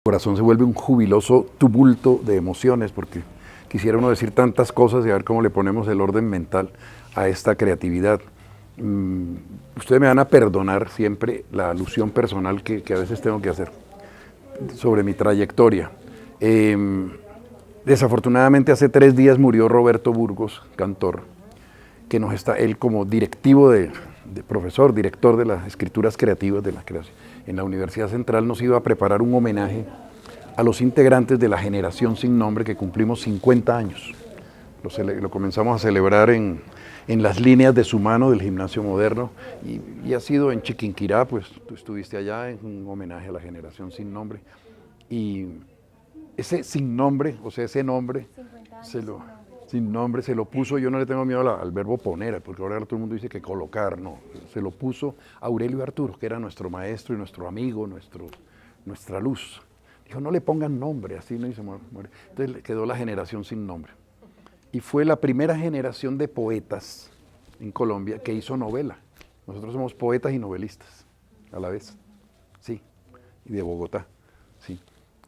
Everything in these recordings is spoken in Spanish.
Corazón se vuelve un jubiloso tumulto de emociones porque quisiera uno decir tantas cosas y a ver cómo le ponemos el orden mental a esta creatividad. Ustedes me van a perdonar siempre la alusión personal que a veces tengo que hacer sobre mi trayectoria. Desafortunadamente hace 3 días murió Roberto Burgos, cantor, que nos está, él como directivo de profesor, director de las escrituras creativas de la creación en la Universidad Central, nos iba a preparar un homenaje a los integrantes de la generación sin nombre que cumplimos 50 años. Lo comenzamos a celebrar en las líneas de su mano del Gimnasio Moderno y ha sido en Chiquinquirá, pues tú estuviste allá en un homenaje a la generación sin nombre. Y ese sin nombre, o sea, ese nombre, sin nombre se lo puso, yo no le tengo miedo al verbo poner, porque ahora todo el mundo dice que colocar, no, se lo puso Aurelio Arturo, que era nuestro maestro y nuestro amigo, nuestra luz. Dijo, no le pongan nombre, así no, y se muere. Entonces quedó la generación sin nombre. Y fue la primera generación de poetas en Colombia que hizo novela. Nosotros somos poetas y novelistas a la vez, sí, y de Bogotá, sí.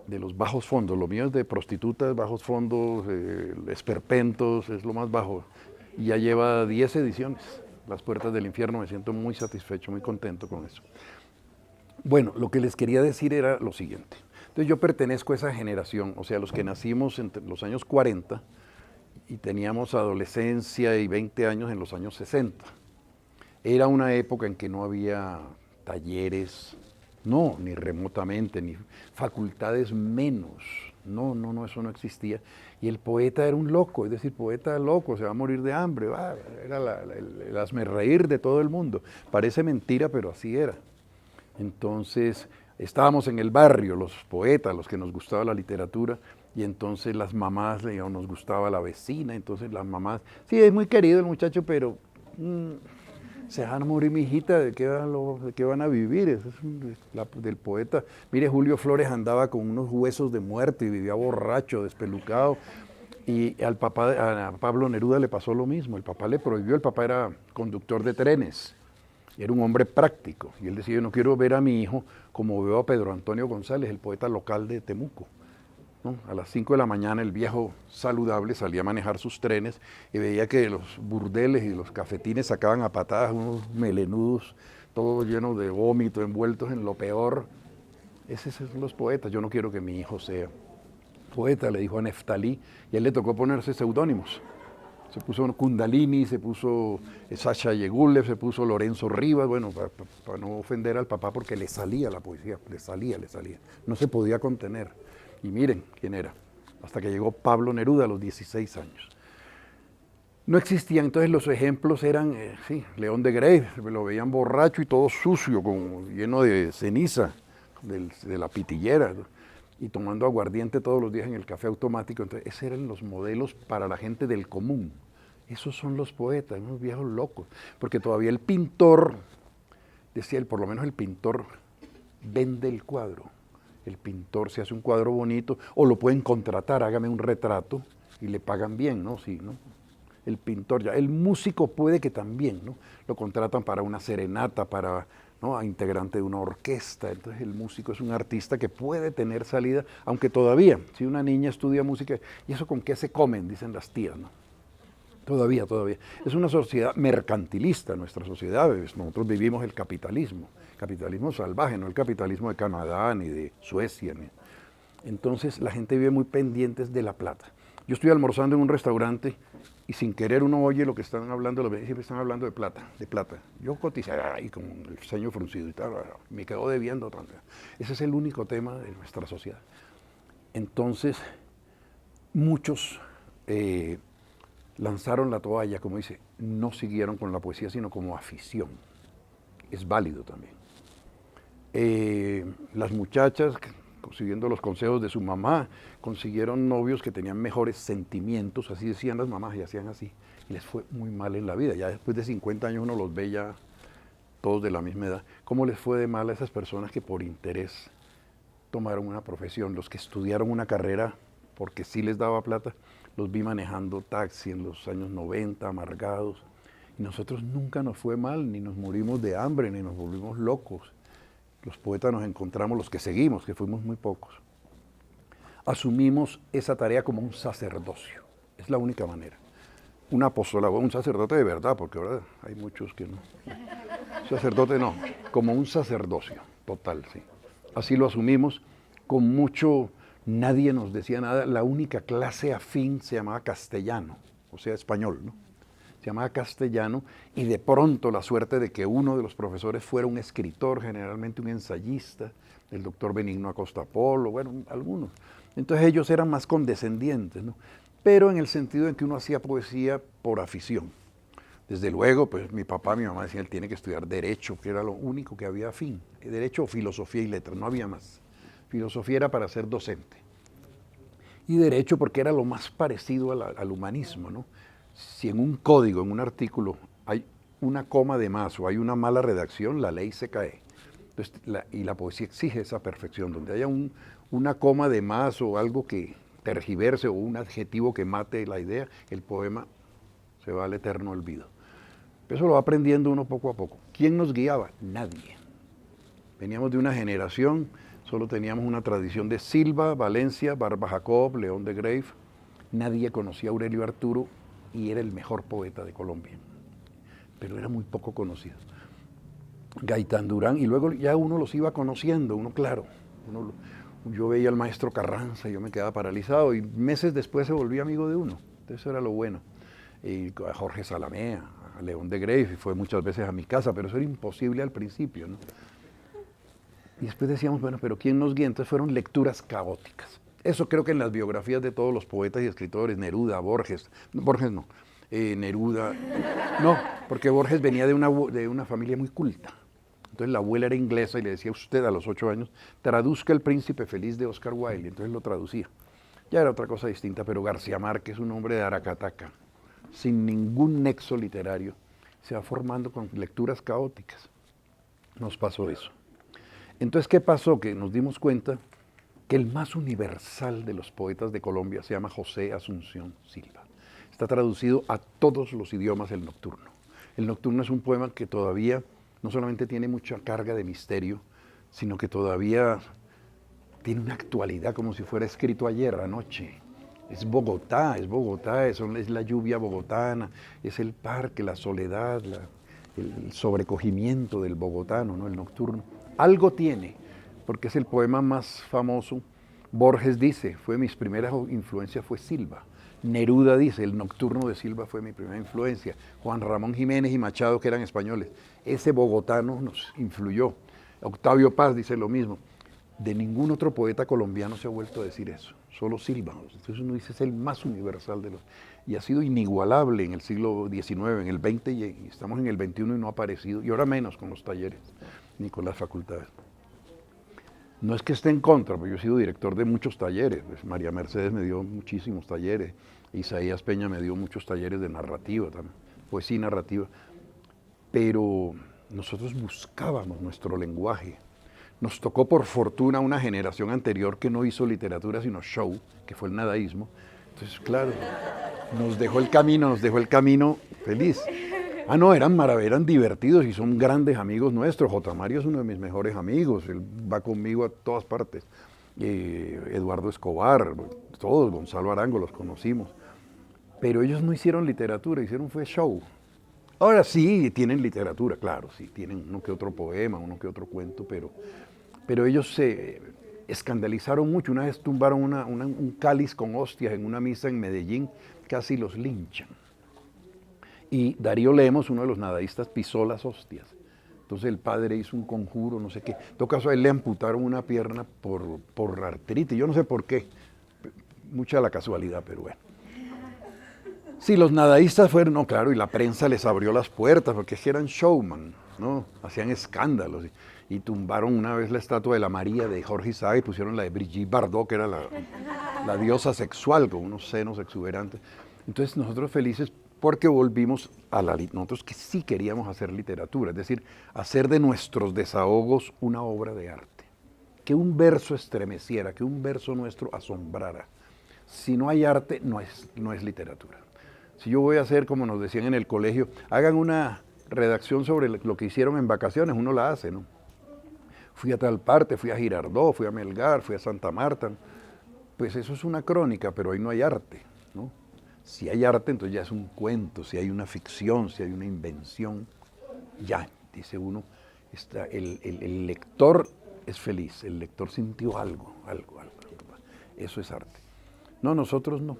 De los bajos fondos, lo mío es de prostitutas, bajos fondos, esperpentos, es lo más bajo. Y ya lleva 10 ediciones, Las Puertas del Infierno, me siento muy satisfecho, muy contento con eso. Bueno, lo que les quería decir era lo siguiente. Entonces yo pertenezco a esa generación, o sea, los que nacimos entre los años 40 y teníamos adolescencia y 20 años en los años 60. Era una época en que no había talleres, no, ni remotamente, ni facultades menos. No, eso no existía. Y el poeta era un loco, es decir, poeta loco, se va a morir de hambre, era el hazmerreír de todo el mundo. Parece mentira, pero así era. Entonces, estábamos en el barrio, los poetas, los que nos gustaba la literatura, y entonces las mamás, digamos, nos gustaba la vecina, entonces las mamás, sí, es muy querido el muchacho, pero se van a morir, mi hijita, ¿de qué van a vivir? Eso es del poeta. Mire, Julio Flores andaba con unos huesos de muerte y vivía borracho, despelucado. Y a Pablo Neruda le pasó lo mismo. El papá le prohibió, el papá era conductor de trenes. Era un hombre práctico. Y él decía, yo no quiero ver a mi hijo como veo a Pedro Antonio González, el poeta local de Temuco, ¿no? A las 5 de la mañana el viejo saludable salía a manejar sus trenes y veía que los burdeles y los cafetines sacaban a patadas unos melenudos, todos llenos de vómito, envueltos en lo peor. Esos son los poetas. Yo no quiero que mi hijo sea poeta, le dijo a Neftalí, y a él le tocó ponerse seudónimos. Se puso Kundalini, se puso Sasha Yegulev, se puso Lorenzo Rivas, bueno, para no ofender al papá porque le salía la poesía, le salía. No se podía contener. Y miren quién era, hasta que llegó Pablo Neruda a los 16 años. No existían, entonces los ejemplos eran, sí, León de Grey, lo veían borracho y todo sucio, lleno de ceniza de la pitillera, y tomando aguardiente todos los días en el café automático. Entonces, esos eran los modelos para la gente del común. Esos son los poetas, unos viejos locos, porque todavía el pintor, decía él, por lo menos el pintor vende el cuadro. El pintor se hace un cuadro bonito, o lo pueden contratar, hágame un retrato, y le pagan bien, ¿no? Sí, ¿no? El pintor ya, el músico puede que también, ¿no? Lo contratan para una serenata, ¿no? A integrante de una orquesta. Entonces el músico es un artista que puede tener salida, aunque todavía, si una niña estudia música, ¿y eso con qué se comen? Dicen las tías, ¿no? Todavía. Es una sociedad mercantilista, nuestra sociedad. Nosotros vivimos el capitalismo salvaje, no el capitalismo de Canadá, ni de Suecia. Entonces la gente vive muy pendientes de la plata. Yo estoy almorzando en un restaurante y sin querer uno oye lo que están hablando, siempre están hablando de plata. Yo coticé, y con el ceño fruncido y tal, me quedo debiendo. Ese es el único tema de nuestra sociedad. Entonces, muchos lanzaron la toalla, como dice, no siguieron con la poesía, sino como afición. Es válido también. Las muchachas, siguiendo los consejos de su mamá, consiguieron novios que tenían mejores sentimientos, así decían las mamás, y hacían así, y les fue muy mal en la vida. Ya después de 50 años uno los ve ya todos de la misma edad. ¿Cómo les fue de mal a esas personas que por interés tomaron una profesión? Los que estudiaron una carrera porque sí les daba plata, los vi manejando taxi en los años 90, amargados, y nosotros nunca nos fue mal, ni nos morimos de hambre, ni nos volvimos locos. Los poetas nos encontramos, los que seguimos, que fuimos muy pocos, asumimos esa tarea como un sacerdocio. Es la única manera. Un apostolado, un sacerdote de verdad, porque ahora hay muchos que no. Sacerdote no, como un sacerdocio total, sí. Así lo asumimos, con mucho, nadie nos decía nada, la única clase afín se llamaba castellano, o sea, español, ¿no? Se llamaba castellano, y de pronto la suerte de que uno de los profesores fuera un escritor, generalmente un ensayista, el doctor Benigno Acosta Polo, bueno, algunos. Entonces ellos eran más condescendientes, ¿no? Pero en el sentido en que uno hacía poesía por afición. Desde luego, pues mi papá, mi mamá decían, él tiene que estudiar Derecho, que era lo único que había afín. Derecho, Filosofía y Letras, no había más. Filosofía era para ser docente. Y Derecho porque era lo más parecido al humanismo, ¿no? Si en un código, en un artículo, hay una coma de más o hay una mala redacción, la ley se cae. Entonces, y la poesía exige esa perfección, donde haya una coma de más o algo que tergiverse o un adjetivo que mate la idea, el poema se va al eterno olvido. Eso lo va aprendiendo uno poco a poco. ¿Quién nos guiaba? Nadie. Veníamos de una generación, solo teníamos una tradición de Silva, Valencia, Barba Jacob, León de Grave. Nadie conocía a Aurelio Arturo y era el mejor poeta de Colombia, pero era muy poco conocido. Gaitán Durán, y luego ya uno los iba conociendo, uno claro. Yo veía al maestro Carranza y yo me quedaba paralizado, y meses después se volvía amigo de uno. Entonces eso era lo bueno. Y a Jorge Salamea, a León de Grave, y fue muchas veces a mi casa, pero eso era imposible al principio, ¿no? Y después decíamos, bueno, pero ¿quién nos guía? Entonces fueron lecturas caóticas. Eso creo que en las biografías de todos los poetas y escritores, Neruda, Borges no, Neruda, no, porque Borges venía de una familia muy culta. Entonces la abuela era inglesa y le decía a usted a los 8 años, traduzca El Príncipe Feliz de Oscar Wilde, y entonces lo traducía. Ya era otra cosa distinta, pero García Márquez, un hombre de Aracataca, sin ningún nexo literario, se va formando con lecturas caóticas. Nos pasó eso. Entonces, ¿qué pasó? Que nos dimos cuenta que el más universal de los poetas de Colombia se llama José Asunción Silva. Está traducido a todos los idiomas el Nocturno. El Nocturno es un poema que todavía no solamente tiene mucha carga de misterio, sino que todavía tiene una actualidad como si fuera escrito ayer, anoche. Es Bogotá, es la lluvia bogotana, es el parque, la soledad, el sobrecogimiento del bogotano, ¿no? El Nocturno. Algo tiene, porque es el poema más famoso. Borges dice, mis primeras influencias fue Silva. Neruda dice, el Nocturno de Silva fue mi primera influencia. Juan Ramón Jiménez y Machado, que eran españoles. Ese bogotano nos influyó. Octavio Paz dice lo mismo. De ningún otro poeta colombiano se ha vuelto a decir eso, solo Silva. Entonces uno dice, es el más universal de los... Y ha sido inigualable en el siglo XIX, en el XX, y estamos en el XXI y no ha aparecido, y ahora menos con los talleres, ni con las facultades. No es que esté en contra, porque yo he sido director de muchos talleres. Pues María Mercedes me dio muchísimos talleres, Isaías Peña me dio muchos talleres de narrativa también, poesía y narrativa. Pero nosotros buscábamos nuestro lenguaje. Nos tocó por fortuna una generación anterior que no hizo literatura sino show, que fue el nadaísmo. Entonces, claro, nos dejó el camino feliz. Ah, no, eran divertidos y son grandes amigos nuestros. J. Mario es uno de mis mejores amigos, él va conmigo a todas partes. Eduardo Escobar, todos, Gonzalo Arango, los conocimos. Pero ellos no hicieron literatura, fue show. Ahora sí, tienen literatura, claro, sí, tienen uno que otro poema, uno que otro cuento, pero ellos se escandalizaron mucho. Una vez tumbaron un cáliz con hostias en una misa en Medellín, casi los linchan. Y Darío Lemos, uno de los nadaístas, pisó las hostias. Entonces el padre hizo un conjuro, no sé qué. En todo caso, a él le amputaron una pierna por artritis, yo no sé por qué. Mucha la casualidad, pero bueno. Sí, los nadaístas fueron, no, claro, y la prensa les abrió las puertas, porque es que eran showman, ¿no? Hacían escándalos. Y tumbaron una vez la estatua de la María de Jorge Isaac y pusieron la de Brigitte Bardot, que era la diosa sexual, con unos senos exuberantes. Entonces nosotros felices porque volvimos a nosotros que sí queríamos hacer literatura, es decir, hacer de nuestros desahogos una obra de arte. Que un verso estremeciera, que un verso nuestro asombrara. Si no hay arte, no es literatura. Si yo voy a hacer, como nos decían en el colegio, hagan una redacción sobre lo que hicieron en vacaciones, uno la hace, ¿no? Fui a tal parte, fui a Girardot, fui a Melgar, fui a Santa Marta. Pues eso es una crónica, pero ahí no hay arte, ¿no? Si hay arte, entonces ya es un cuento, si hay una ficción, si hay una invención, ya, dice uno, el lector es feliz, el lector sintió algo. Eso es arte. No, nosotros no.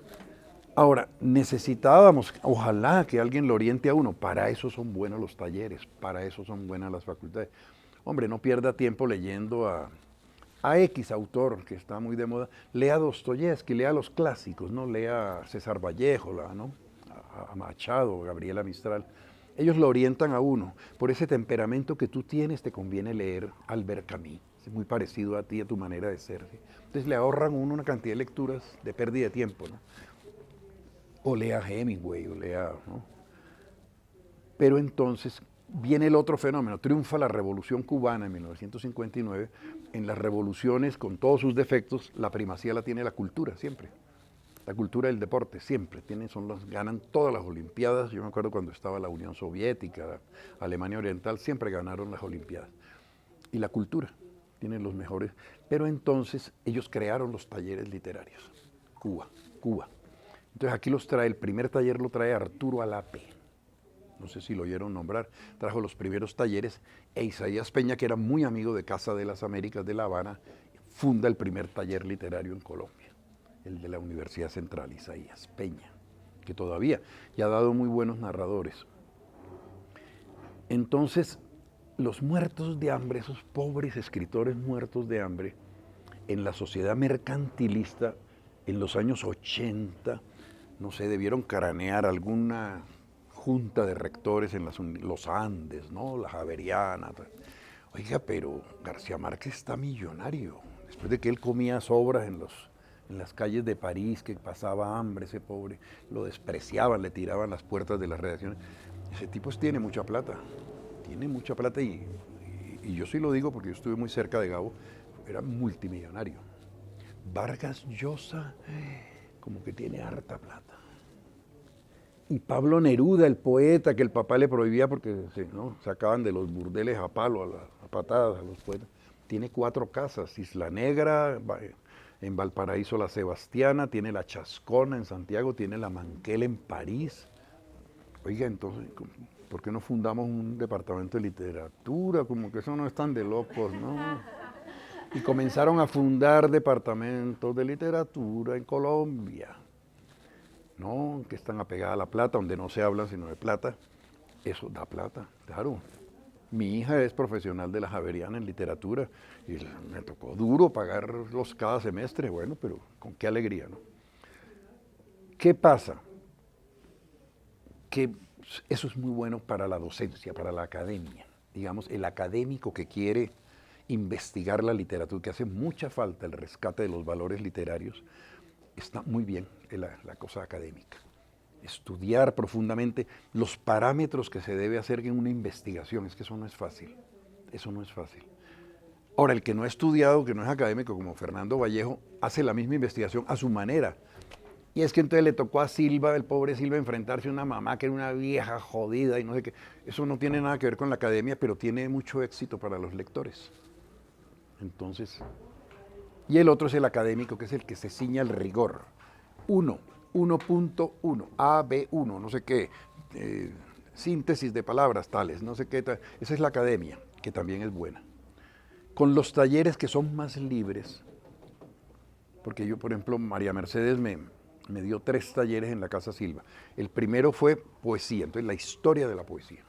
Ahora, necesitábamos, ojalá que alguien lo oriente a uno, para eso son buenos los talleres, para eso son buenas las facultades. Hombre, no pierda tiempo leyendo a X autor que está muy de moda, lea Dostoyevsky, lea los clásicos, ¿no? Lea a César Vallejo, ¿no? A Machado, Gabriela Mistral. Ellos lo orientan a uno. Por ese temperamento que tú tienes, te conviene leer Albert Camus. Es muy parecido a ti, a tu manera de ser. ¿Sí? Entonces le ahorran a uno una cantidad de lecturas de pérdida de tiempo, ¿no? O lea Hemingway, o lea, ¿no? Pero entonces viene el otro fenómeno, triunfa la Revolución Cubana en 1959, en las revoluciones con todos sus defectos, la primacía la tiene la cultura, siempre. La cultura del deporte, siempre. Ganan todas las Olimpiadas, yo me acuerdo cuando estaba la Unión Soviética, Alemania Oriental, siempre ganaron las Olimpiadas. Y la cultura, tienen los mejores. Pero entonces ellos crearon los talleres literarios, Cuba. Entonces aquí el primer taller lo trae Arturo Alape. No sé si lo oyeron nombrar, trajo los primeros talleres, e Isaías Peña, que era muy amigo de Casa de las Américas de La Habana, funda el primer taller literario en Colombia, el de la Universidad Central, Isaías Peña, que todavía ya ha dado muy buenos narradores. Entonces, los muertos de hambre, esos pobres escritores muertos de hambre, en la sociedad mercantilista, en los años 80, no sé, debieron cranear alguna junta de rectores en los Andes, ¿no? La Javeriana. Oiga, pero García Márquez está millonario. Después de que él comía sobras en las calles de París, que pasaba hambre ese pobre, lo despreciaban, le tiraban las puertas de las redacciones. Ese tipo tiene mucha plata y yo sí lo digo porque yo estuve muy cerca de Gabo, era multimillonario. Vargas Llosa, como que tiene harta plata. Y Pablo Neruda, el poeta que el papá le prohibía porque ¿no? sacaban de los burdeles a palo, a patadas a los poetas. Tiene 4 casas, Isla Negra, en Valparaíso la Sebastiana, tiene la Chascona en Santiago, tiene la Manquel en París. Oiga, entonces, ¿por qué no fundamos un departamento de literatura? Como que eso no es tan de locos, ¿no? Y comenzaron a fundar departamentos de literatura en Colombia. ¿No? Que están apegadas a la plata, donde no se habla sino de plata, eso da plata, claro. Mi hija es profesional de la Javeriana en literatura y me tocó duro pagarlos cada semestre, bueno, pero con qué alegría, ¿no? ¿Qué pasa? Que eso es muy bueno para la docencia, para la academia. Digamos, el académico que quiere investigar la literatura, que hace mucha falta el rescate de los valores literarios, está muy bien la cosa académica. Estudiar profundamente los parámetros que se debe hacer en una investigación, es que eso no es fácil, Ahora, el que no ha estudiado, que no es académico, como Fernando Vallejo, hace la misma investigación a su manera. Y es que entonces le tocó a Silva, el pobre Silva, enfrentarse a una mamá que era una vieja jodida y no sé qué. Eso no tiene nada que ver con la academia, pero tiene mucho éxito para los lectores. Entonces, y el otro es el académico, que es el que se ciña al rigor. 1.1, AB1, no sé qué, síntesis de palabras tales, no sé qué. Esa es la academia, que también es buena. Con los talleres que son más libres, porque yo, por ejemplo, María Mercedes me dio 3 talleres en la Casa Silva. El primero fue poesía, entonces la historia de la poesía.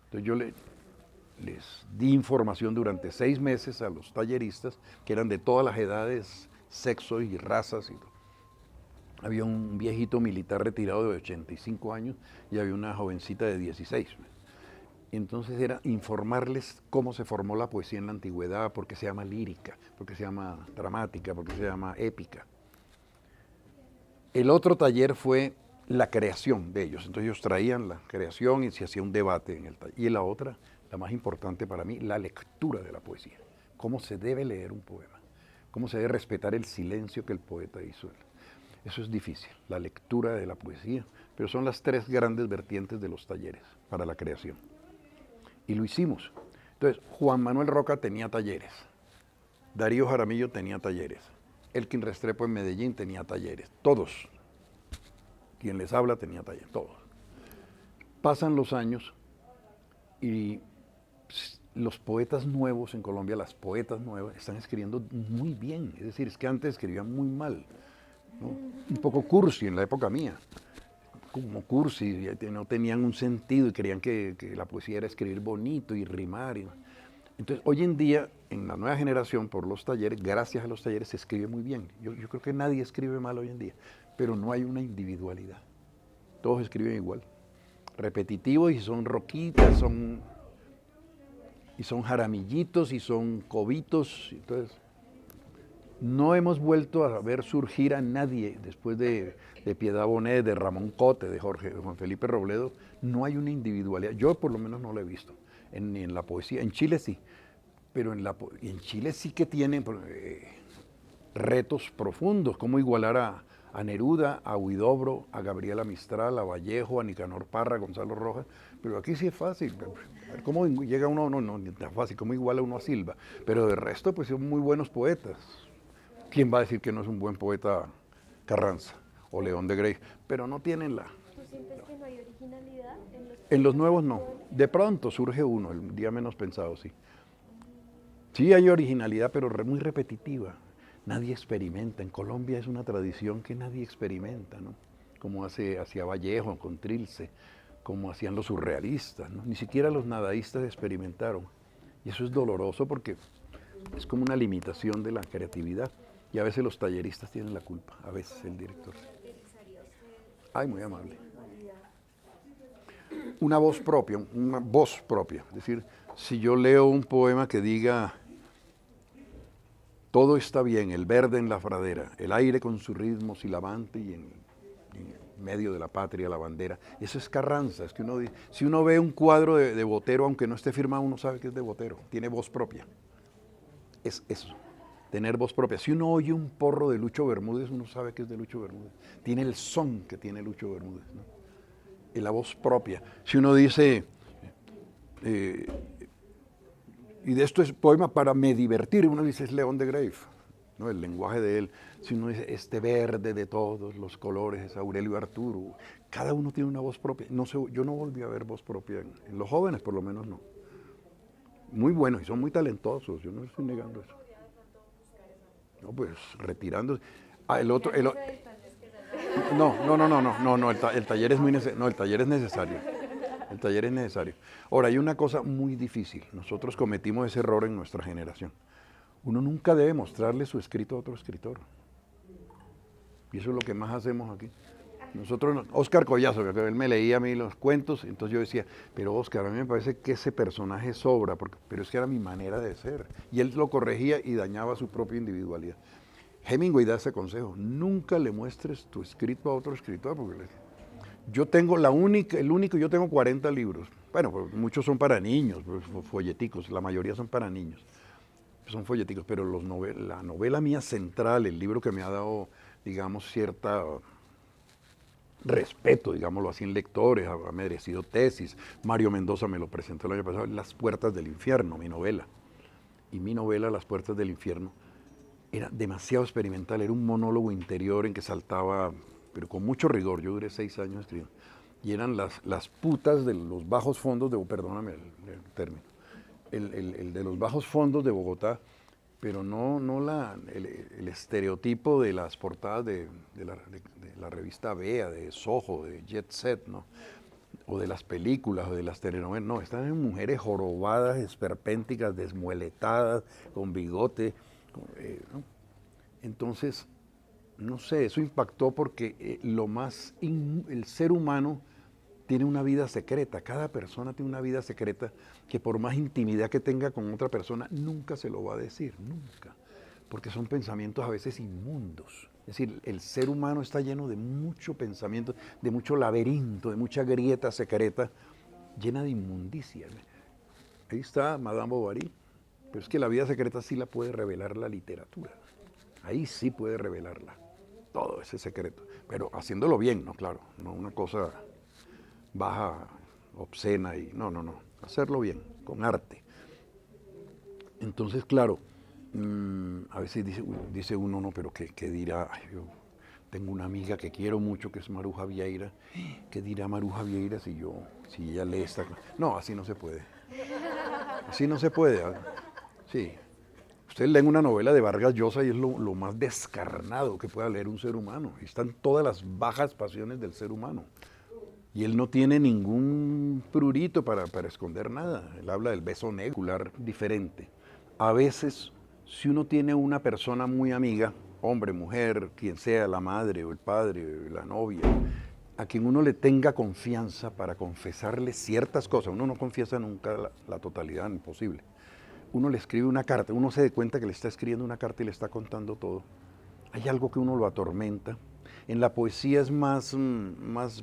Entonces yo les di información durante 6 meses a los talleristas, que eran de todas las edades, sexos y razas. Había un viejito militar retirado de 85 años y había una jovencita de 16. Entonces era informarles cómo se formó la poesía en la antigüedad, por qué se llama lírica, por qué se llama dramática, por qué se llama épica. El otro taller fue la creación de ellos. Entonces ellos traían la creación y se hacía un debate en el taller. Y la otra, la más importante para mí, la lectura de la poesía. Cómo se debe leer un poema, cómo se debe respetar el silencio que el poeta hizo. Eso es difícil, la lectura de la poesía, pero son las 3 grandes vertientes de los talleres para la creación. Y lo hicimos. Entonces, Juan Manuel Roca tenía talleres, Darío Jaramillo tenía talleres, Elkin Restrepo en Medellín tenía talleres, todos. Quien les habla tenía talleres, todos. Pasan los años y los poetas nuevos en Colombia, las poetas nuevas, están escribiendo muy bien. Es decir, es que antes escribían muy mal, ¿no? Un poco cursi en la época mía, como cursi, no tenían un sentido y creían que la poesía era escribir bonito y rimar. Entonces, hoy en día, en la nueva generación, por los talleres, gracias a los talleres, se escribe muy bien. Yo creo que nadie escribe mal hoy en día, pero no hay una individualidad. Todos escriben igual. Repetitivos y son roquitas, y son jaramillitos y son cobitos. Entonces, no hemos vuelto a ver surgir a nadie después de Piedad Bonet, de Ramón Cote, de Juan Felipe Robledo. No hay una individualidad. Yo por lo menos no lo he visto en la poesía. En Chile sí, pero en Chile sí que tienen retos profundos. Cómo igualar a Neruda, a Huidobro, a Gabriela Mistral, a Vallejo, a Nicanor Parra, a Gonzalo Rojas, pero aquí sí es fácil. ¿Cómo llega uno? No es tan fácil, ¿cómo iguala uno a Silva? Pero de resto, pues son muy buenos poetas. ¿Quién va a decir que no es un buen poeta Carranza o León de Grey? Pero no tienen la... ¿Tú sientes que no hay originalidad En los nuevos no. De pronto surge uno, el día menos pensado, sí. Sí hay originalidad, pero muy repetitiva. Nadie experimenta. En Colombia es una tradición que nadie experimenta, ¿no? Como hacía Vallejo con Trilce, como hacían los surrealistas, ¿no? Ni siquiera los nadaístas experimentaron. Y eso es doloroso porque es como una limitación de la creatividad. Y a veces los talleristas tienen la culpa, a veces el director. Ay, muy amable. Una voz propia, Es decir, si yo leo un poema que diga, todo está bien, el verde en la pradera, el aire con su ritmo silabante y en medio de la patria la bandera. Eso es Carranza. Es que si uno ve un cuadro de Botero, aunque no esté firmado, uno sabe que es de Botero. Tiene voz propia. Es eso, tener voz propia. Si uno oye un porro de Lucho Bermúdez, uno sabe que es de Lucho Bermúdez. Tiene el son que tiene Lucho Bermúdez, ¿no? Y la voz propia. Si uno dice, y de esto es poema para me divertir, uno dice es León de Grave, ¿no? El lenguaje de él. Si uno dice este verde de todos los colores es Aurelio Arturo, cada uno tiene una voz propia. No sé, yo no volví a ver voz propia en los jóvenes, por lo menos no. Muy buenos y son muy talentosos, yo no estoy negando eso. No, pues retirándose. Ah, el otro, no, el taller es muy necesario. No, el taller es necesario. El taller es necesario. Ahora, hay una cosa muy difícil. Nosotros cometimos ese error en nuestra generación. Uno nunca debe mostrarle su escrito a otro escritor. Y eso es lo que más hacemos aquí. Nosotros, Óscar Collazo, que él me leía a mí los cuentos, entonces yo decía, pero Óscar, a mí me parece que ese personaje sobra, pero es que era mi manera de ser. Y él lo corregía y dañaba su propia individualidad. Hemingway da ese consejo, nunca le muestres tu escrito a otro escritor, porque yo tengo yo tengo 40 libros. Bueno, pues muchos son para niños, folleticos, la mayoría son para niños. Son folleticos, pero la novela mía central, el libro que me ha dado, digamos, cierta respeto, digámoslo así, en lectores, ha merecido tesis. Mario Mendoza me lo presentó el año pasado, Las Puertas del Infierno, mi novela. Y mi novela, Las Puertas del Infierno, era demasiado experimental, era un monólogo interior en que saltaba, pero con mucho rigor. Yo duré 6 años escribiendo. Y eran las putas de los bajos fondos perdóname el término, el de los bajos fondos de Bogotá, pero no el estereotipo de las portadas de la revista Bea, de Soho, de Jet Set, ¿no? O de las películas, o de las telenovelas. No, están en mujeres jorobadas, esperpénticas, desmueletadas, con bigote. ¿No? Entonces, no sé, eso impactó porque el ser humano tiene una vida secreta, cada persona tiene una vida secreta que por más intimidad que tenga con otra persona, nunca se lo va a decir, nunca, porque son pensamientos a veces inmundos. Es decir, el ser humano está lleno de mucho pensamiento, de mucho laberinto, de mucha grieta secreta, llena de inmundicia. Ahí está Madame Bovary, pero es que la vida secreta sí la puede revelar la literatura, ahí sí puede revelarla, todo ese secreto, pero haciéndolo bien, ¿no? Claro, no una cosa baja, obscena y no, hacerlo bien, con arte. Entonces, claro, A veces dice uno, no, pero ¿qué dirá? Ay, yo tengo una amiga que quiero mucho, que es Maruja Vieira. ¿Qué dirá Maruja Vieira si ella lee esta? No, así no se puede. Así no se puede. Sí. Ustedes leen una novela de Vargas Llosa y es lo más descarnado que pueda leer un ser humano. Y están todas las bajas pasiones del ser humano. Y él no tiene ningún prurito para esconder nada. Él habla del beso negro, diferente. A veces, si uno tiene una persona muy amiga, hombre, mujer, quien sea, la madre o el padre, la novia, a quien uno le tenga confianza para confesarle ciertas cosas, uno no confiesa nunca la totalidad, imposible. Uno le escribe una carta, uno se da cuenta que le está escribiendo una carta y le está contando todo. Hay algo que uno lo atormenta. En la poesía es más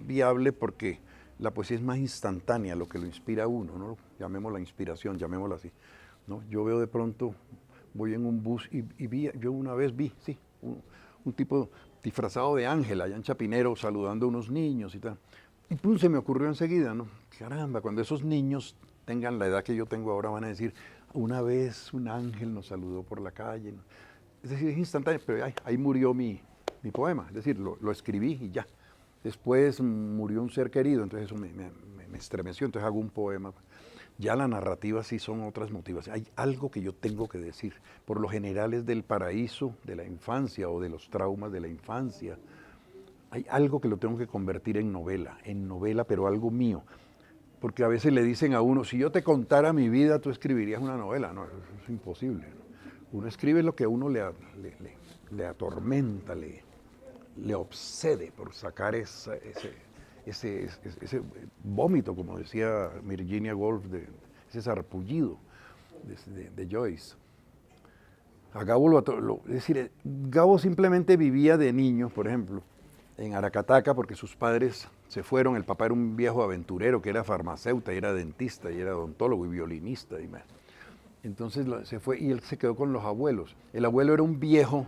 viable porque la poesía es más instantánea, lo que lo inspira a uno, ¿no? Llamémosla inspiración, llamémosla así, ¿no? Yo veo de pronto, voy en un bus yo una vez vi, sí, un tipo disfrazado de ángel allá en Chapinero saludando a unos niños y tal. Y pum, se me ocurrió enseguida, ¿no? Caramba, cuando esos niños tengan la edad que yo tengo ahora van a decir, una vez un ángel nos saludó por la calle, ¿no? Es decir, es instantáneo, pero ahí murió mi poema, es decir, lo escribí y ya. Después murió un ser querido, entonces eso me estremeció, entonces hago un poema. Ya la narrativa sí son otras motivaciones. Hay algo que yo tengo que decir. Por lo general es del paraíso de la infancia o de los traumas de la infancia. Hay algo que lo tengo que convertir en novela, pero algo mío. Porque a veces le dicen a uno, si yo te contara mi vida, tú escribirías una novela. No, eso es imposible. Uno escribe lo que a uno le atormenta, le obsede por sacar ese vómito, como decía Virginia Woolf, ese sarpullido de Joyce. A Gabo es decir, Gabo simplemente vivía de niño, por ejemplo, en Aracataca, porque sus padres se fueron. El papá era un viejo aventurero que era farmacéutico, y era dentista, y era odontólogo y violinista. Entonces se fue y él se quedó con los abuelos. El abuelo era un viejo,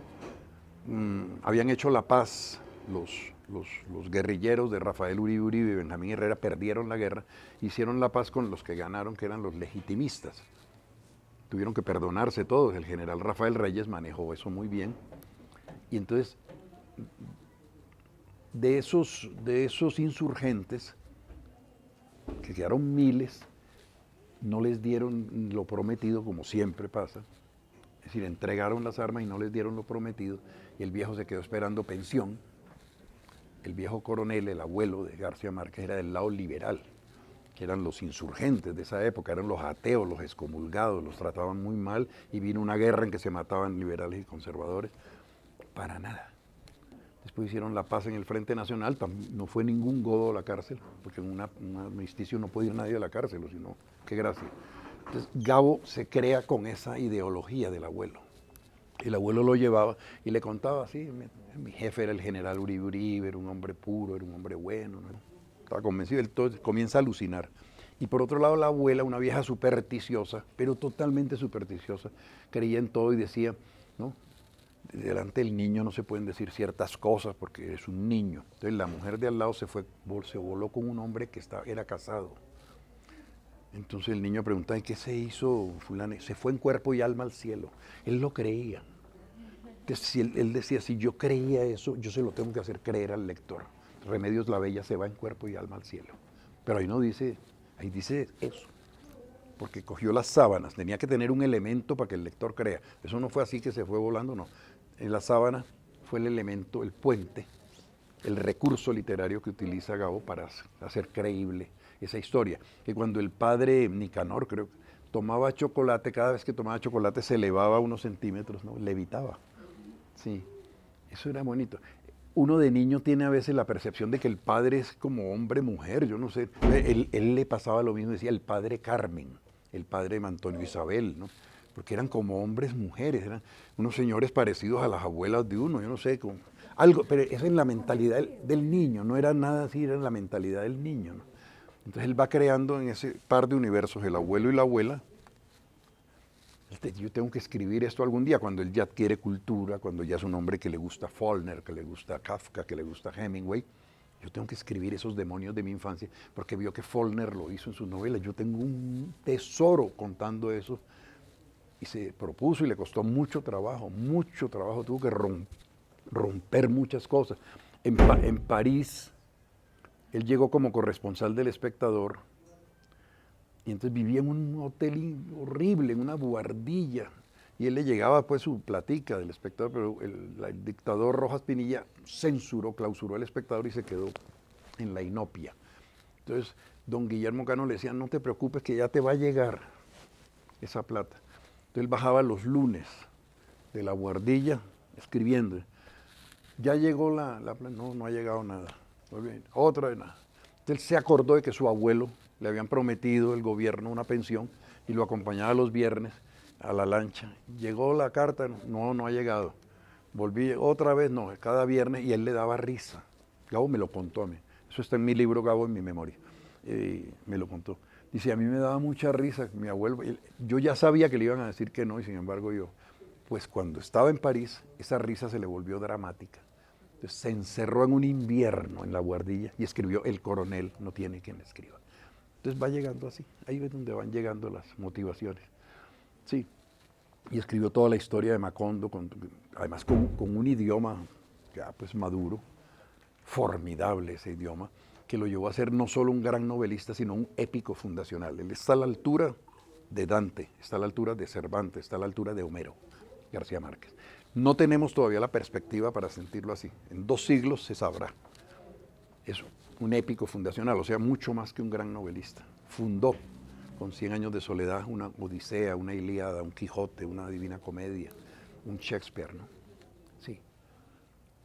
habían hecho la paz, los guerrilleros de Rafael Uribe y Benjamín Herrera perdieron la guerra, hicieron la paz con los que ganaron, que eran los legitimistas. Tuvieron que perdonarse todos. El general Rafael Reyes manejó eso muy bien. Y entonces, de esos insurgentes, que quedaron miles, no les dieron lo prometido, como siempre pasa. Es decir, entregaron las armas y no les dieron lo prometido, y el viejo se quedó esperando pensión. El viejo coronel, el abuelo de García Márquez, era del lado liberal, que eran los insurgentes de esa época, eran los ateos, los excomulgados, los trataban muy mal, y vino una guerra en que se mataban liberales y conservadores. Para nada. Después hicieron la paz en el Frente Nacional, no fue ningún godo a la cárcel, porque en un armisticio no puede ir nadie a la cárcel, o si no, qué gracia. Entonces Gabo se crea con esa ideología del abuelo. El abuelo lo llevaba y le contaba así, mi jefe era el general Uribe, era un hombre puro, era un hombre bueno, ¿no? Estaba convencido, entonces comienza a alucinar. Y por otro lado la abuela, una vieja supersticiosa, pero totalmente supersticiosa, creía en todo y decía, ¿no? Delante del niño no se pueden decir ciertas cosas porque es un niño. Entonces la mujer de al lado se voló con un hombre que era casado. Entonces el niño preguntaba, ¿y qué se hizo fulano? Se fue en cuerpo y alma al cielo. Él lo creía. Entonces, si él decía, si yo creía eso, yo se lo tengo que hacer creer al lector. Remedios la Bella se va en cuerpo y alma al cielo. Pero ahí no dice, ahí dice eso. Porque cogió las sábanas, tenía que tener un elemento para que el lector crea. Eso no fue así que se fue volando, no. En la sábana fue el elemento, el puente, el recurso literario que utiliza Gabo para hacer creíble esa historia. Que cuando el padre Nicanor, creo, tomaba chocolate, cada vez que tomaba chocolate se elevaba unos centímetros, ¿no? Levitaba. Sí, eso era bonito. Uno de niño tiene a veces la percepción de que el padre es como hombre-mujer, yo no sé. Él le pasaba lo mismo, decía el padre Carmen, el padre de Antonio Isabel, ¿no? Porque eran como hombres-mujeres, eran unos señores parecidos a las abuelas de uno, yo no sé, como algo, pero eso en la mentalidad del niño, no era nada así, era en la mentalidad del niño, ¿no? Entonces él va creando en ese par de universos, el abuelo y la abuela. Yo tengo que escribir esto algún día, cuando él ya adquiere cultura, cuando ya es un hombre que le gusta Faulkner, que le gusta Kafka, que le gusta Hemingway. Yo tengo que escribir esos demonios de mi infancia, porque vio que Faulkner lo hizo en sus novelas. Yo tengo un tesoro contando eso, y se propuso y le costó mucho trabajo, tuvo que romper muchas cosas. En París, él llegó como corresponsal del Espectador y entonces vivía en un hotel horrible, en una buhardilla, y él le llegaba pues su platica del Espectador, pero el dictador Rojas Pinilla clausuró el Espectador y se quedó en la inopia. Entonces, don Guillermo Cano le decía, no te preocupes que ya te va a llegar esa plata. Entonces él bajaba los lunes de la buhardilla escribiendo. Ya llegó la plata, no ha llegado nada. Muy bien, otra vez nada. Entonces él se acordó de que su abuelo le habían prometido el gobierno una pensión y lo acompañaba los viernes a la lancha. Llegó la carta, no ha llegado. Volví otra vez, no, cada viernes, y él le daba risa. Gabo me lo contó a mí. Eso está en mi libro, Gabo, en mi memoria. Me lo contó. Dice, a mí me daba mucha risa, mi abuelo, yo ya sabía que le iban a decir que no, y sin embargo yo, pues cuando estaba en París, esa risa se le volvió dramática. Entonces se encerró en un invierno en la buhardilla y escribió El coronel no tiene quien le escriba. Entonces va llegando así, ahí es donde van llegando las motivaciones. Sí, y escribió toda la historia de Macondo, además con un idioma ya pues maduro, formidable ese idioma, que lo llevó a ser no solo un gran novelista, sino un épico fundacional. Él está a la altura de Dante, está a la altura de Cervantes, está a la altura de Homero, García Márquez. No tenemos todavía la perspectiva para sentirlo así. En 2 siglos se sabrá. Es un épico fundacional, o sea, mucho más que un gran novelista. Fundó con 100 años de soledad una Odisea, una Ilíada, un Quijote, una Divina Comedia, un Shakespeare, ¿no? Sí.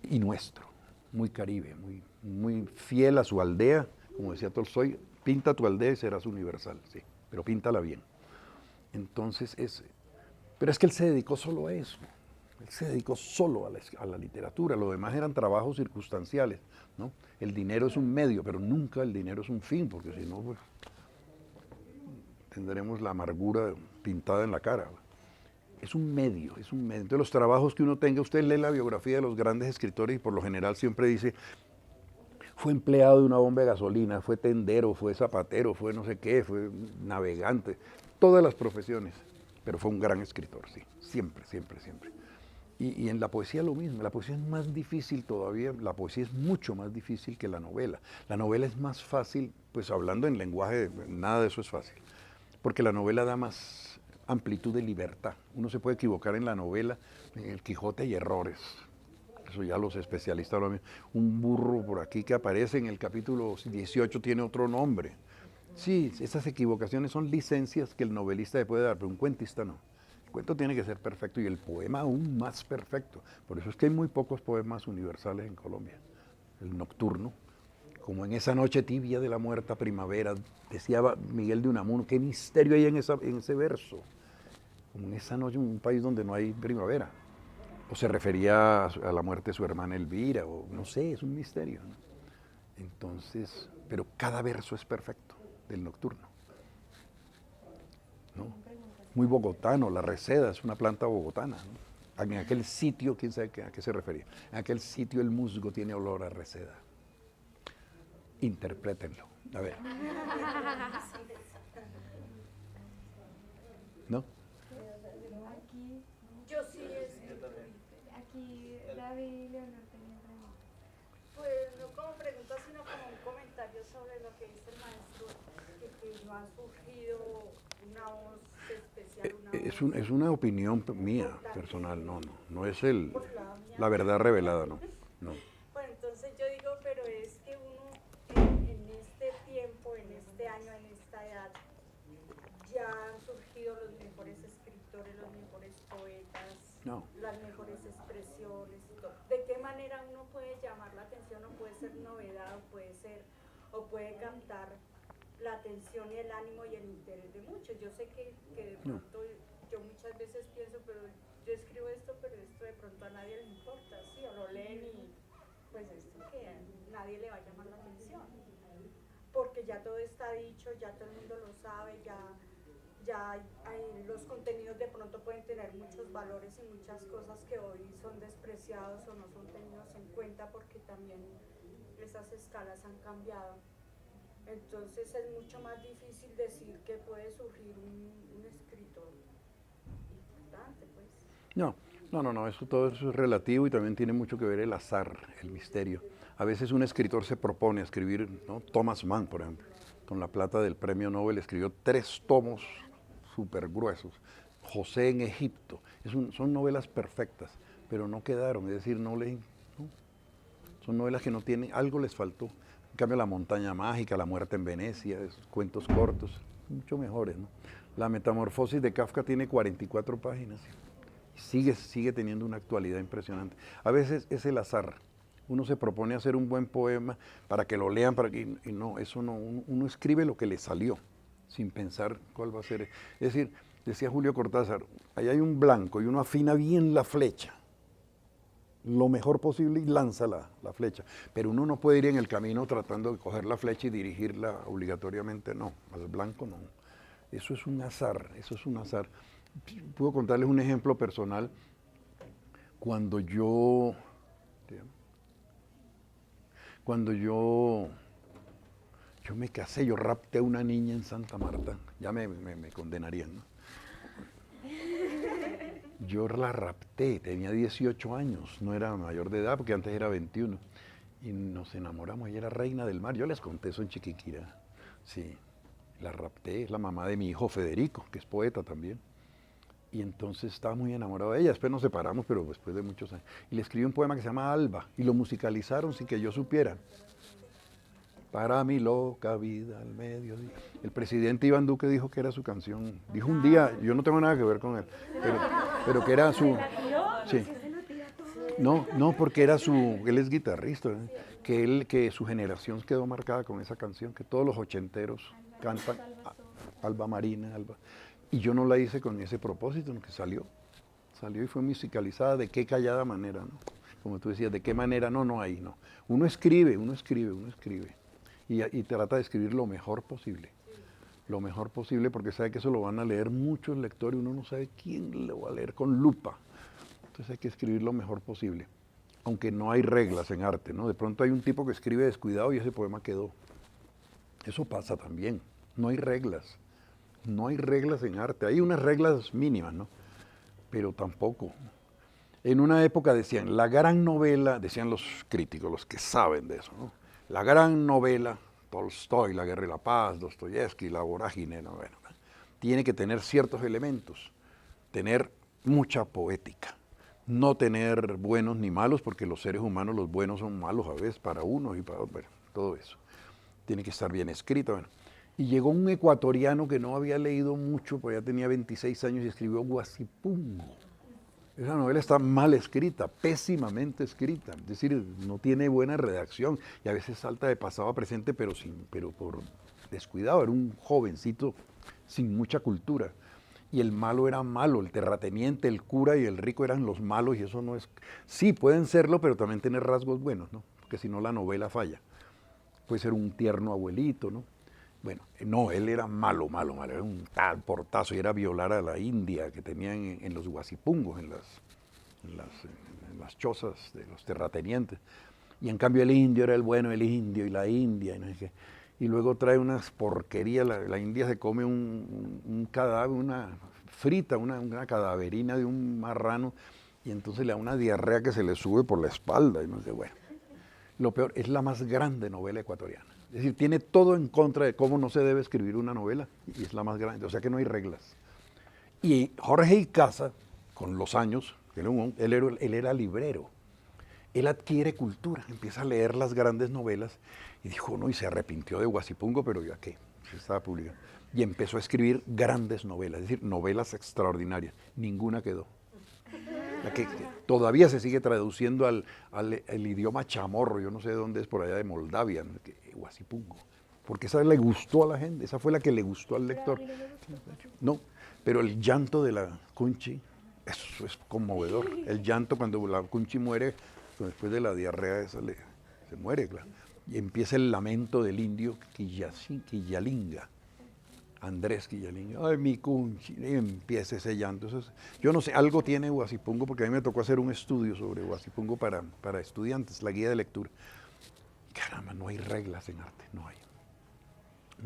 Y nuestro, muy caribe, muy fiel a su aldea, como decía Tolstoy, pinta tu aldea y serás universal, sí, pero píntala bien. Entonces, pero es que él se dedicó solo a eso. Él se dedicó solo a la literatura, lo demás eran trabajos circunstanciales, ¿no? El dinero es un medio, pero nunca el dinero es un fin, porque si no, pues, tendremos la amargura pintada en la cara. Es un medio, es un medio. Entonces los trabajos que uno tenga, usted lee la biografía de los grandes escritores y por lo general siempre dice, fue empleado de una bomba de gasolina, fue tendero, fue zapatero, fue no sé qué, fue navegante, todas las profesiones, pero fue un gran escritor, sí, siempre, siempre, siempre. Y en la poesía lo mismo, la poesía es más difícil todavía, la poesía es mucho más difícil que la novela. La novela es más fácil, pues hablando en lenguaje, nada de eso es fácil, porque la novela da más amplitud de libertad. Uno se puede equivocar en la novela, en el Quijote hay errores, eso ya los especialistas lo mismo. Un burro por aquí que aparece en el capítulo 18 tiene otro nombre. Sí, esas equivocaciones son licencias que el novelista le puede dar, pero un cuentista no. El cuento tiene que ser perfecto y el poema aún más perfecto. Por eso es que hay muy pocos poemas universales en Colombia. El nocturno, como en esa noche tibia de la muerta primavera, decía Miguel de Unamuno, qué misterio hay en ese verso. Como en esa noche, en un país donde no hay primavera. O se refería a la muerte de su hermana Elvira, o no sé, es un misterio, ¿no? Entonces, pero cada verso es perfecto del nocturno, ¿no? Muy bogotano, la reseda es una planta bogotana, ¿no? En aquel sitio, quién sabe a qué se refería, en aquel sitio el musgo tiene olor a reseda. Interprétenlo, a ver. ¿No? Aquí, Yo sí es. aquí David y Leonor tenían preguntas. Pues no como pregunta, sino como un comentario sobre lo que dice el maestro, que no ha surgido una voz especial, Es una opinión mía personal, no es la verdad revelada, no. Bueno, entonces yo digo, pero es que uno en este tiempo, en este año, en esta edad, ya han surgido los mejores escritores, los mejores poetas, las mejores expresiones y todo. ¿De qué manera uno puede llamar la atención o puede ser novedad o puede captar la atención y el ánimo y el interés de muchos? Yo sé que de pronto yo muchas veces pienso, pero yo escribo esto, pero esto de pronto a nadie le importa, sí, o lo leen y pues esto que a nadie le va a llamar la atención, porque ya todo está dicho, ya todo el mundo lo sabe, ya los contenidos de pronto pueden tener muchos valores y muchas cosas que hoy son despreciados o no son tenidos en cuenta porque también esas escalas han cambiado. Entonces es mucho más difícil decir que puede surgir un escritor adelante, pues. No, eso todo eso es relativo y también tiene mucho que ver el azar, el misterio. A veces un escritor se propone a escribir, ¿no? Thomas Mann, por ejemplo, con la plata del premio Nobel escribió 3 tomos súper gruesos. José en Egipto, son novelas perfectas, pero no quedaron, es decir, no, son novelas que no tienen, algo les faltó. En cambio, La montaña mágica, La muerte en Venecia, esos cuentos cortos, mucho mejores, ¿no? La metamorfosis de Kafka tiene 44 páginas. Sigue teniendo una actualidad impresionante. A veces es el azar. Uno se propone hacer un buen poema para que lo lean, y no, eso no, uno escribe lo que le salió, sin pensar cuál va a ser. Es decir, decía Julio Cortázar, ahí hay un blanco y uno afina bien la flecha, lo mejor posible y lanza la flecha. Pero uno no puede ir en el camino tratando de coger la flecha y dirigirla obligatoriamente, no, al blanco no. Eso es un azar, eso es un azar. Puedo contarles un ejemplo personal. Cuando yo me casé, yo rapté a una niña en Santa Marta, ya me condenarían, ¿no? Yo la rapté, tenía 18 años, no era mayor de edad porque antes era 21. Y nos enamoramos, ella era reina del mar, yo les conté eso en Chiquinquirá. Sí, la rapté, es la mamá de mi hijo Federico, que es poeta también. Y entonces estaba muy enamorado de ella, después nos separamos, pero después de muchos años. Y le escribí un poema que se llama Alba, y lo musicalizaron sin que yo supiera. Para mi loca vida al mediodía. El presidente Iván Duque dijo que era su canción. Dijo un día, yo no tengo nada que ver con él, pero que era su... Sí. No, porque él es guitarrista, ¿eh? Que su generación quedó marcada con esa canción, que todos los ochenteros cantan Alba Marina, Alba. Y yo no la hice con ese propósito, que salió y fue musicalizada. ¿De qué callada manera, no? Como tú decías, ¿de qué manera? No hay, no. Uno escribe. Y trata de escribir lo mejor posible. Lo mejor posible, porque sabe que eso lo van a leer muchos lectores y uno no sabe quién lo va a leer con lupa. Entonces hay que escribir lo mejor posible. Aunque no hay reglas en arte, ¿no? De pronto hay un tipo que escribe descuidado y ese poema quedó. Eso pasa también. No hay reglas. No hay reglas en arte. Hay unas reglas mínimas, ¿no? Pero tampoco. En una época decían, la gran novela, decían los críticos, los que saben de eso, ¿no? La gran novela, Tolstoy, La guerra y la paz, Dostoyevsky, La vorágine, ¿no? Bueno, tiene que tener ciertos elementos. Tener mucha poética. No tener buenos ni malos, porque los seres humanos, los buenos son malos a veces para unos y para otros, bueno, todo eso. Tiene que estar bien escrito, bueno. Y llegó un ecuatoriano que no había leído mucho, pues ya tenía 26 años y escribió Guasipungo. Esa novela está mal escrita, pésimamente escrita, es decir, no tiene buena redacción y a veces salta de pasado a presente, pero por descuidado. Era un jovencito sin mucha cultura. Y el malo era malo, el terrateniente, el cura y el rico eran los malos, y eso no es... Sí, pueden serlo, pero también tener rasgos buenos, ¿no? Porque si no la novela falla. Puede ser un tierno abuelito, ¿no? Bueno, no, él era malo, era un tal portazo, y era violar a la india que tenían en los guasipungos, en las chozas de los terratenientes. Y en cambio el indio era el bueno, el indio y la india, y no sé qué. Y luego trae unas porquerías, la India se come un cadáver, una cadaverina de un marrano, y entonces le da una diarrea que se le sube por la espalda, y no sé, bueno. Lo peor, es la más grande novela ecuatoriana. Es decir, tiene todo en contra de cómo no se debe escribir una novela, y es la más grande, o sea que no hay reglas. Y Jorge Icaza, con los años, él era librero. Él adquiere cultura, empieza a leer las grandes novelas y dijo, no, y se arrepintió de Guasipungo, pero ya qué, se estaba publicando. Y empezó a escribir grandes novelas, es decir, novelas extraordinarias. Ninguna quedó. La que todavía se sigue traduciendo al idioma chamorro, yo no sé de dónde es, por allá de Moldavia, Guasipungo. Porque esa le gustó a la gente, esa fue la que le gustó al lector. No, pero el llanto de la Cunchi, eso es conmovedor. El llanto cuando la Cunchi muere, después de la diarrea esa se muere, claro. Y empieza el lamento del indio Quillalinga, Andrés Quillalinga. Ay, mi Cunchi, y empieza ese llanto. Yo no sé, algo tiene Guasipungo, porque a mí me tocó hacer un estudio sobre Guasipungo para estudiantes, la guía de lectura. Caramba, no hay reglas en arte, no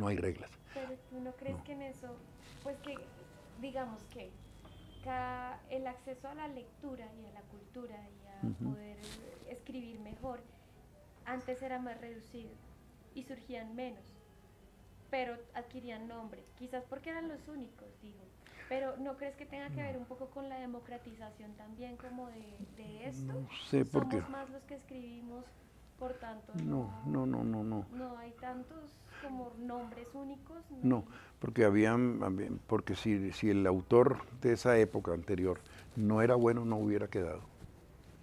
hay reglas. Pero tú no crees que en eso, pues que, digamos que el acceso a la lectura y a la cultura y a poder escribir mejor, antes era más reducido y surgían menos, pero adquirían nombre, quizás porque eran los únicos, digo. Pero ¿no crees que tenga que ver un poco con la democratización también como de esto? No sé por qué. Somos más los que escribimos, por tanto No. no hay tantos como nombres únicos. No, porque porque si el autor de esa época anterior no era bueno, no hubiera quedado.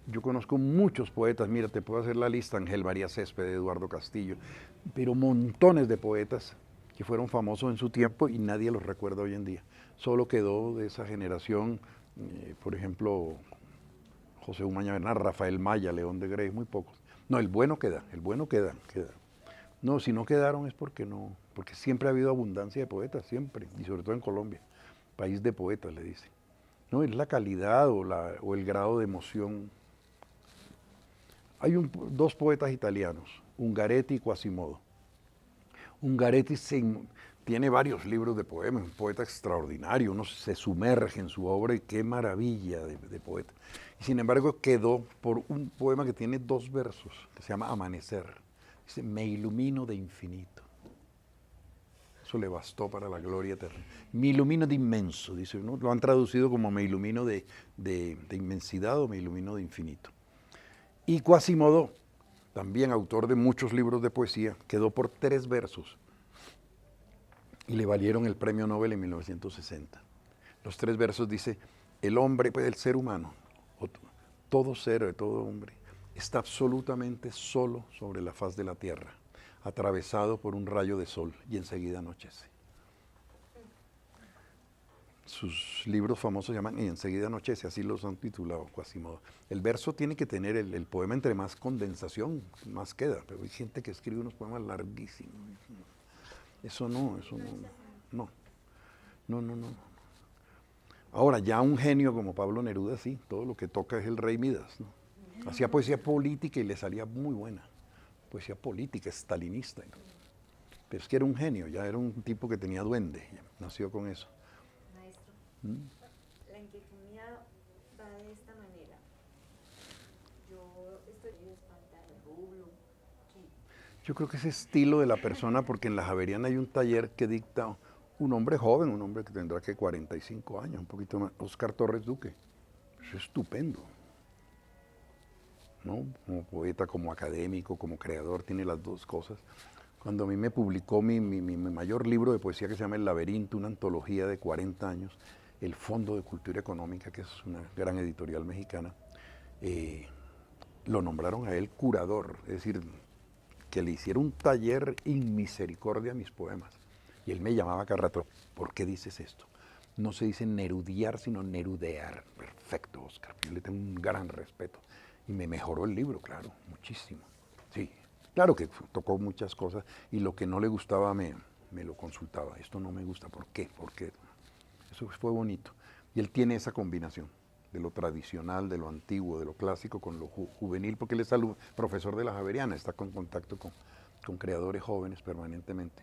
Yo conozco muchos poetas, mira, te puedo hacer la lista: Ángel María Césped, Eduardo Castillo, pero montones de poetas que fueron famosos en su tiempo y nadie los recuerda hoy en día. Solo quedó de esa generación, por ejemplo, José Umaña Bernal, Rafael Maya, León de Grey, muy pocos. No, el bueno queda. No, si no quedaron es porque siempre ha habido abundancia de poetas, siempre, y sobre todo en Colombia, país de poetas, le dice. No, es la calidad o el grado de emoción. Hay dos poetas italianos, Ungaretti y Quasimodo. Ungaretti tiene varios libros de poemas, un poeta extraordinario, uno se sumerge en su obra y qué maravilla de poeta. Y sin embargo quedó por un poema que tiene 2 versos, que se llama Amanecer. Dice: me ilumino de infinito. Eso le bastó para la gloria eterna. Me ilumino de inmenso, dice, ¿no? Lo han traducido como me ilumino de inmensidad o me ilumino de infinito. Y Quasimodo, también autor de muchos libros de poesía, quedó por 3 versos y le valieron el premio Nobel en 1960. Los 3 versos dice: el hombre, pues el ser humano, todo ser, todo hombre, está absolutamente solo sobre la faz de la tierra, atravesado por un rayo de sol y enseguida anochece. Sus libros famosos se llaman Y enseguida anochece, así los han titulado Quasimodo. El verso tiene que tener, el poema entre más condensación, más queda, pero hay gente que escribe unos poemas larguísimos. Eso no. Ahora, ya un genio como Pablo Neruda, sí, todo lo que toca es el rey Midas, ¿no? Hacía poesía política y le salía muy buena. Poesía política, estalinista. Pero es que era un genio, ya era un tipo que tenía duende, nació con eso. Maestro, la inquietud mía va de esta manera. Yo estoy espantada de rublo. Yo creo que ese estilo de la persona, porque en la Javeriana hay un taller que dicta un hombre joven, un hombre que tendrá que 45 años, un poquito más, Óscar Torres Duque. Es estupendo, ¿no? Como poeta, como académico, como creador, tiene las 2 cosas. Cuando a mí me publicó mi mayor libro de poesía, que se llama El Laberinto, una antología de 40 años, el Fondo de Cultura Económica, que es una gran editorial mexicana, lo nombraron a él curador, es decir, que le hiciera un taller in misericordia a mis poemas. Y él me llamaba cada rato: ¿por qué dices esto? No se dice nerudear, sino nerudear. Perfecto, Óscar. Yo le tengo un gran respeto. Y me mejoró el libro, claro, muchísimo. Sí, claro que tocó muchas cosas y lo que no le gustaba me lo consultaba. Esto no me gusta, ¿por qué? ¿Por qué? Eso fue bonito. Y él tiene esa combinación de lo tradicional, de lo antiguo, de lo clásico con lo juvenil, porque él es profesor de la Javeriana, está en contacto con creadores jóvenes permanentemente.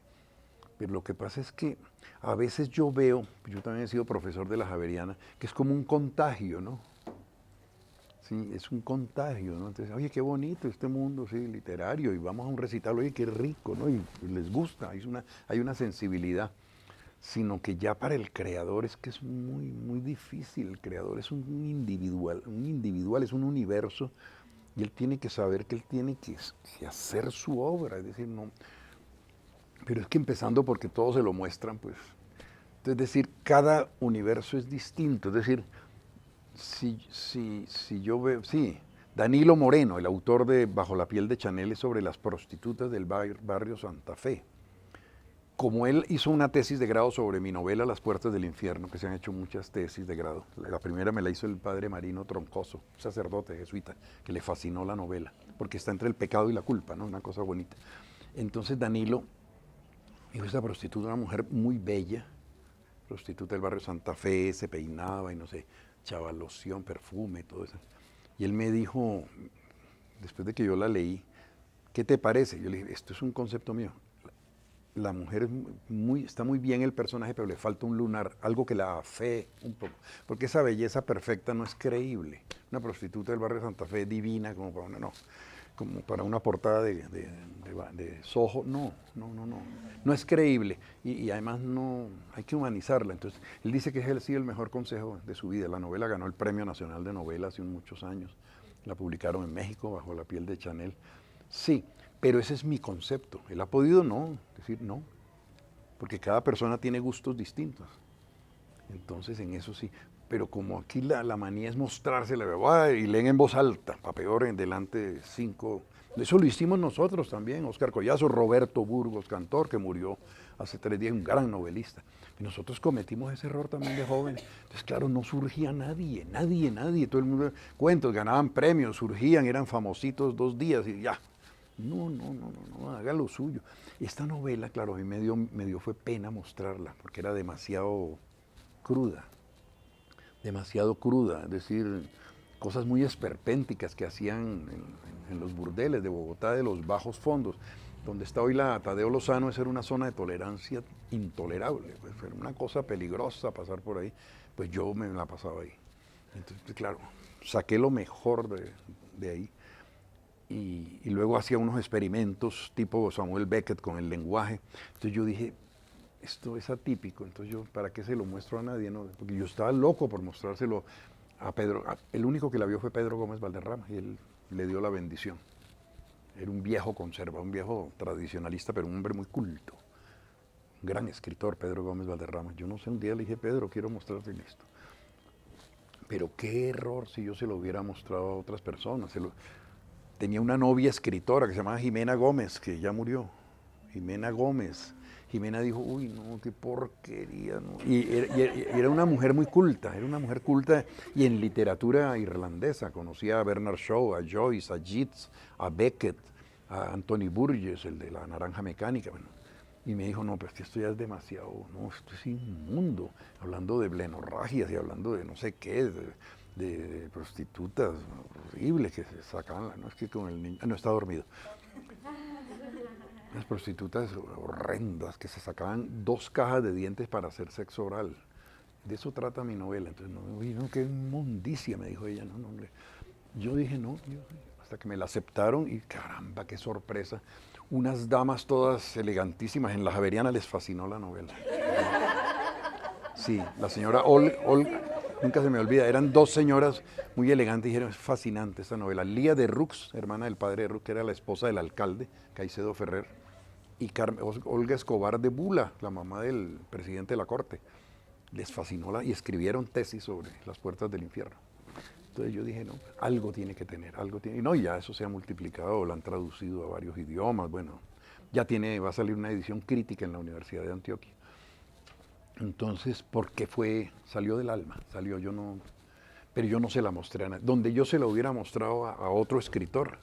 Pero lo que pasa es que a veces yo veo, yo también he sido profesor de la Javeriana, que es como un contagio, ¿no? Sí, es un contagio, ¿no? Entonces, oye, qué bonito este mundo, sí, literario, y vamos a un recital, oye, qué rico, ¿no? Y les gusta, hay una sensibilidad, sino que ya para el creador es que es muy difícil. El creador es un individual, es un universo, y él tiene que saber que él tiene que hacer su obra, es decir, no. Pero es que empezando porque todos se lo muestran, pues. Es decir, cada universo es distinto, es decir, si yo veo, sí, Danilo Moreno, el autor de Bajo la piel de Chanel, es sobre las prostitutas del barrio Santa Fe. Como él hizo una tesis de grado sobre mi novela Las puertas del infierno, que se han hecho muchas tesis de grado. La primera me la hizo el padre Marino Troncoso, sacerdote jesuita, que le fascinó la novela, porque está entre el pecado y la culpa, ¿no? Una cosa bonita. Entonces Danilo dijo: esta prostituta, una mujer muy bella, prostituta del barrio Santa Fe, se peinaba y no sé, echaba loción, perfume, todo eso. Y él me dijo, después de que yo la leí: ¿qué te parece? Yo le dije: esto es un concepto mío. la mujer está muy bien el personaje, pero le falta un lunar, algo que la afee un poco, porque esa belleza perfecta no es creíble. Una prostituta del barrio de Santa Fe divina como para una, no, como para una portada de Soho, no es creíble y además no, hay que humanizarla. Entonces, él dice que ese ha sido el mejor consejo de su vida. La novela ganó el Premio Nacional de Novela hace muchos años, la publicaron en México bajo la piel de Chanel. Sí, pero ese es mi concepto. Él ha podido decir no, porque cada persona tiene gustos distintos. Entonces, en eso sí. Pero como aquí la manía es mostrársela y leen en voz alta, para peor, en delante de 5. Eso lo hicimos nosotros también, Óscar Collazo, Roberto Burgos, cantor, que murió hace 3 días, un gran novelista. Y nosotros cometimos ese error también de jóvenes. Entonces, claro, no surgía nadie. Todo el mundo, cuentos, ganaban premios, surgían, eran famositos 2 días y ya. No, haga lo suyo. Esta novela, claro, a mí me dio fue pena mostrarla, porque era demasiado cruda, es decir, cosas muy esperpénticas que hacían en los burdeles de Bogotá, de los bajos fondos. Donde está hoy la Tadeo Lozano, esa era una zona de tolerancia intolerable, pues era una cosa peligrosa pasar por ahí, pues yo me la pasaba ahí. Entonces, claro, saqué lo mejor de ahí. Y luego hacía unos experimentos tipo Samuel Beckett con el lenguaje. Entonces yo dije, esto es atípico, entonces yo, ¿para qué se lo muestro a nadie? No? Porque yo estaba loco por mostrárselo a Pedro. El único que la vio fue Pedro Gómez Valderrama y él le dio la bendición. Era un viejo conservador, un viejo tradicionalista, pero un hombre muy culto. Un gran escritor, Pedro Gómez Valderrama. Yo no sé, un día le dije, Pedro, quiero mostrarte esto. Pero qué error si yo se lo hubiera mostrado a otras personas. Tenía una novia escritora que se llamaba Jimena Gómez, que ya murió. Jimena Gómez. Jimena dijo, uy, no, qué porquería. No. Y era una mujer muy culta, y en literatura irlandesa. Conocía a Bernard Shaw, a Joyce, a Yeats, a Beckett, a Anthony Burgess, el de La Naranja Mecánica. Bueno, y me dijo, no, pero esto ya es demasiado, no, esto es inmundo. Hablando de blenorragias y hablando de no sé qué, de prostitutas horribles que se sacaban, no es que con el niño, no está dormido. Las prostitutas horrendas que se sacaban 2 cajas de dientes para hacer sexo oral. De eso trata mi novela. Entonces, no, qué inmundicia, me dijo ella. No, hombre. Yo dije, no, hasta que me la aceptaron y caramba, qué sorpresa. Unas damas todas elegantísimas, en la Javeriana les fascinó la novela. Sí, la señora Olga, nunca se me olvida, eran 2 señoras muy elegantes y dijeron, es fascinante esta novela. Lía de Rux, hermana del padre de Rux, que era la esposa del alcalde, Caicedo Ferrer, y Olga Escobar de Bula, la mamá del presidente de la corte. Les fascinó y escribieron tesis sobre las puertas del infierno. Entonces yo dije, no, algo tiene que tener, y no, ya eso se ha multiplicado, lo han traducido a varios idiomas, bueno, ya va a salir una edición crítica en la Universidad de Antioquia. Entonces, porque salió del alma, pero yo no se la mostré a nadie. Donde yo se la hubiera mostrado a otro escritor,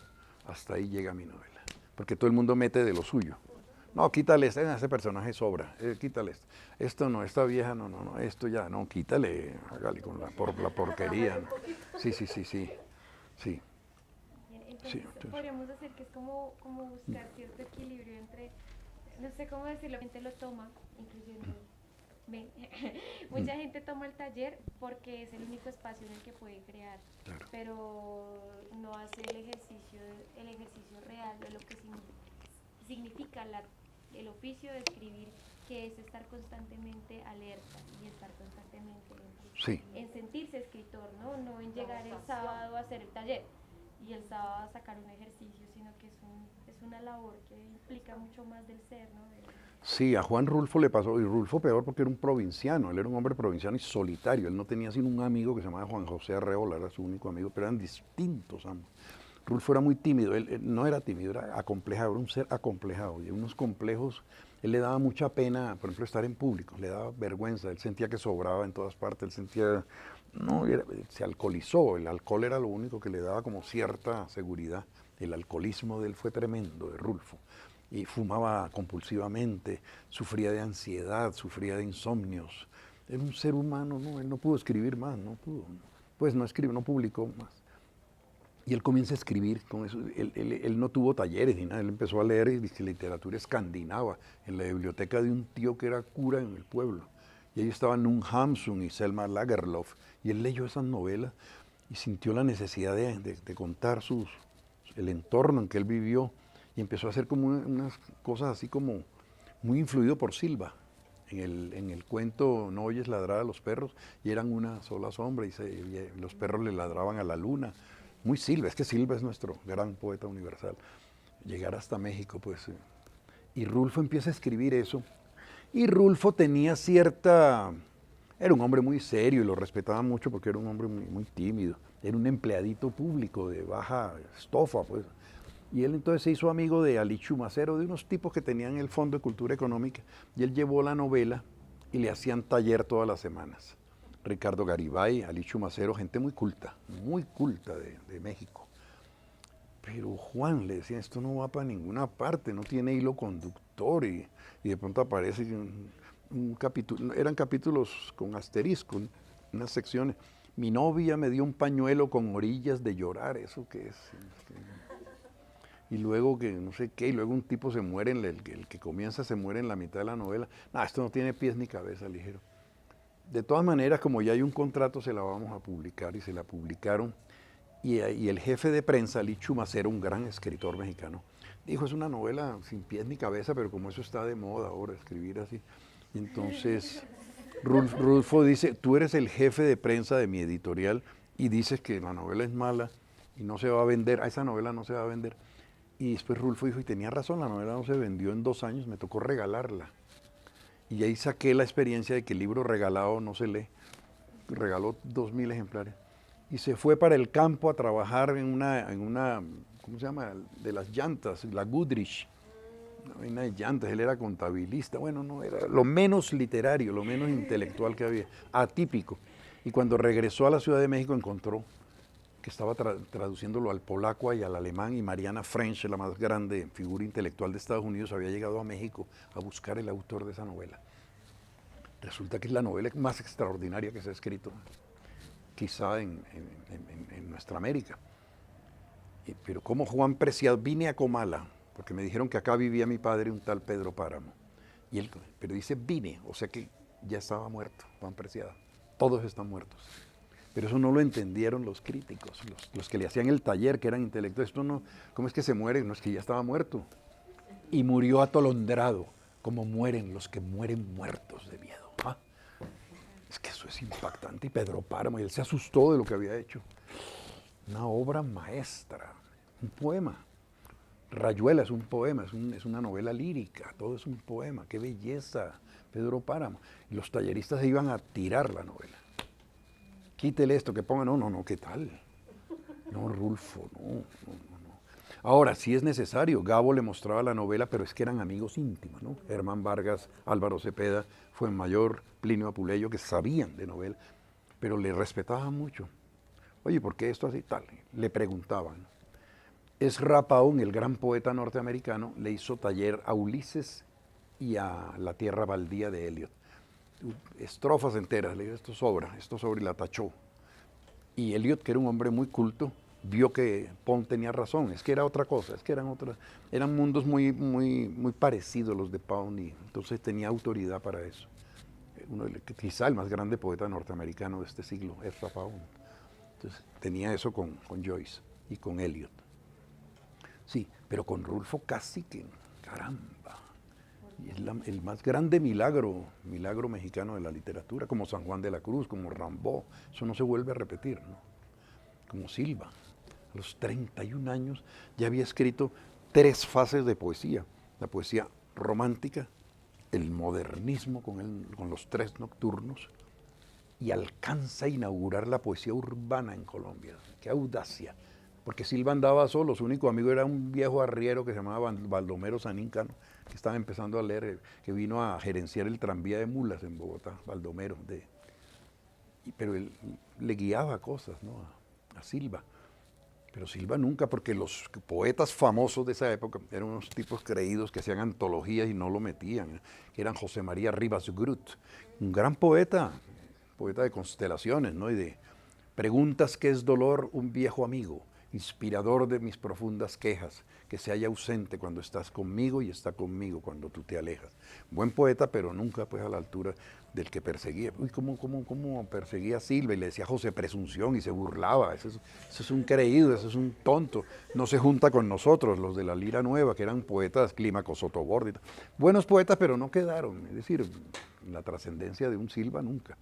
hasta ahí llega mi novela. Porque todo el mundo mete de lo suyo. No, quítale, ese personaje sobra, quítale esto no, esta vieja no, esto ya, no, quítale, hágale con la porquería. ¿No? Sí. Entonces, podríamos decir que es como buscar cierto equilibrio entre, no sé cómo decirlo, la gente lo toma, inclusive mucha gente toma el taller porque es el único espacio en el que puede crear, claro. Pero no hace el ejercicio real de lo que significa el oficio de escribir, que es estar constantemente alerta y estar constantemente en sentirse escritor, no en llegar el sábado a hacer el taller y el sábado a sacar un ejercicio, sino que es una labor que implica mucho más del ser, ¿no? Sí, a Juan Rulfo le pasó, y Rulfo peor porque era un provinciano, él era un hombre provinciano y solitario, él no tenía sino un amigo que se llamaba Juan José Arreola, era su único amigo, pero eran distintos ambos. Rulfo era muy tímido, él no era tímido, era acomplejado, era un ser acomplejado, y unos complejos, él le daba mucha pena, por ejemplo, estar en público, le daba vergüenza, él sentía que sobraba en todas partes, él sentía, se alcoholizó, el alcohol era lo único que le daba como cierta seguridad, el alcoholismo de él fue tremendo, de Rulfo. Y fumaba compulsivamente, sufría de ansiedad, sufría de insomnios. Era un ser humano, él no pudo escribir más, no pudo. Pues no escribió, no publicó más. Y él comienza a escribir con eso. Él no tuvo talleres ni nada, él empezó a leer y dice, literatura escandinava en la biblioteca de un tío que era cura en el pueblo. Y ahí estaban Nun Hamsun y Selma Lagerlöf. Y él leyó esas novelas y sintió la necesidad de contar el entorno en que él vivió. Y empezó a hacer como unas cosas así como muy influido por Silva. En el cuento No oyes ladrar a los perros, y eran una sola sombra y los perros le ladraban a la luna. Muy Silva, es que Silva es nuestro gran poeta universal. Llegar hasta México, pues. Y Rulfo empieza a escribir eso. Y Rulfo tenía cierta... Era un hombre muy serio y lo respetaba mucho porque era un hombre muy, muy tímido. Era un empleadito público de baja estofa, pues. Y él entonces se hizo amigo de Ali Chumacero, de unos tipos que tenían el Fondo de Cultura Económica. Y él llevó la novela y le hacían taller todas las semanas. Ricardo Garibay, Ali Chumacero, gente muy culta de México. Pero Juan, le decía, esto no va para ninguna parte, no tiene hilo conductor, y de pronto aparece un capítulo, eran capítulos con asterisco, unas secciones. Mi novia me dio un pañuelo con orillas de llorar, ¿eso qué es? Y luego que no sé qué, y luego un tipo se muere, el que comienza se muere en la mitad de la novela. No, esto no tiene pies ni cabeza, ligero. De todas maneras, como ya hay un contrato, se la vamos a publicar, y se la publicaron. Y el jefe de prensa, Ali Chumacero, un gran escritor mexicano, dijo, es una novela sin pies ni cabeza, pero como eso está de moda ahora, escribir así. Y entonces Rulfo dice, tú eres el jefe de prensa de mi editorial y dices que la novela es mala y no se va a vender, esa novela no se va a vender. Y después Rulfo dijo, y tenía razón, la novela no se vendió en 2 años, me tocó regalarla. Y ahí saqué la experiencia de que el libro regalado no se lee. Regaló 2.000 ejemplares. Y se fue para el campo a trabajar en una ¿cómo se llama? De las llantas, la Goodrich. Una vaina de llantas, él era contabilista. Bueno, no, era lo menos literario, lo menos intelectual que había. Atípico. Y cuando regresó a la Ciudad de México encontró que estaba traduciéndolo al polaco y al alemán, y Mariana French, la más grande figura intelectual de Estados Unidos, había llegado a México a buscar el autor de esa novela. Resulta que es la novela más extraordinaria que se ha escrito, quizá en nuestra América. Pero como Juan Preciado, vine a Comala, porque me dijeron que acá vivía mi padre, un tal Pedro Páramo. Y él, pero dice vine, o sea que ya estaba muerto Juan Preciado. Todos están muertos. Pero eso no lo entendieron los críticos, los que le hacían el taller, que eran intelectuales. Esto no, ¿cómo es que se muere? No, es que ya estaba muerto. Y murió atolondrado, como mueren los que mueren muertos de miedo. ¿Ah? Es que eso es impactante. Y Pedro Páramo, y él se asustó de lo que había hecho. Una obra maestra, un poema. Rayuela es un poema, es una novela lírica, todo es un poema. ¡Qué belleza! Pedro Páramo. Y los talleristas se iban a tirar la novela. Quítele esto, que ponga, no, ¿qué tal? No, Rulfo, no. Ahora, sí es necesario, Gabo le mostraba la novela, pero es que eran amigos íntimos, ¿no? Germán Vargas, Álvaro Cepeda, Fuenmayor, Plinio Apuleyo, que sabían de novela, pero le respetaban mucho. Oye, ¿por qué esto así? Tal, le preguntaban. Ezra Pound, el gran poeta norteamericano, le hizo taller a Ulises y a La tierra baldía de Eliot. Estrofas enteras, le dijo, esto sobra, y la tachó. Y Eliot, que era un hombre muy culto, vio que Pound tenía razón, es que era otra cosa, es que eran mundos muy, muy, muy parecidos los de Pound, y entonces tenía autoridad para eso. Quizá el más grande poeta norteamericano de este siglo, Ezra Pound. Entonces tenía eso con Joyce y con Eliot. Sí, pero con Rulfo casi que, caramba. Y es el más grande milagro mexicano de la literatura, como San Juan de la Cruz, como Rimbaud. Eso no se vuelve a repetir, ¿no? Como Silva. A los 31 años ya había escrito 3 fases de poesía. La poesía romántica, el modernismo con los 3 nocturnos, y alcanza a inaugurar la poesía urbana en Colombia. ¡Qué audacia! Porque Silva andaba solo, su único amigo era un viejo arriero que se llamaba Baldomero Saníncano, que estaba empezando a leer, que vino a gerenciar el tranvía de mulas en Bogotá, Baldomero. Pero él le guiaba cosas, ¿no? a Silva. Pero Silva nunca, porque los poetas famosos de esa época eran unos tipos creídos que hacían antologías y no lo metían, que eran José María Rivas Grut, un gran poeta de constelaciones, ¿no? Y de preguntas qué es dolor, un viejo amigo, inspirador de mis profundas quejas, que se halla ausente cuando estás conmigo y está conmigo cuando tú te alejas. Buen poeta, pero nunca pues a la altura del que perseguía. Uy, ¿cómo perseguía a Silva? Y le decía José Presunción y se burlaba. Ese es un creído, ese es un tonto. No se junta con nosotros, los de la Lira Nueva, que eran poetas, Clímaco Sotoborda y tal. Buenos poetas, pero no quedaron. Es decir, la trascendencia de un Silva nunca.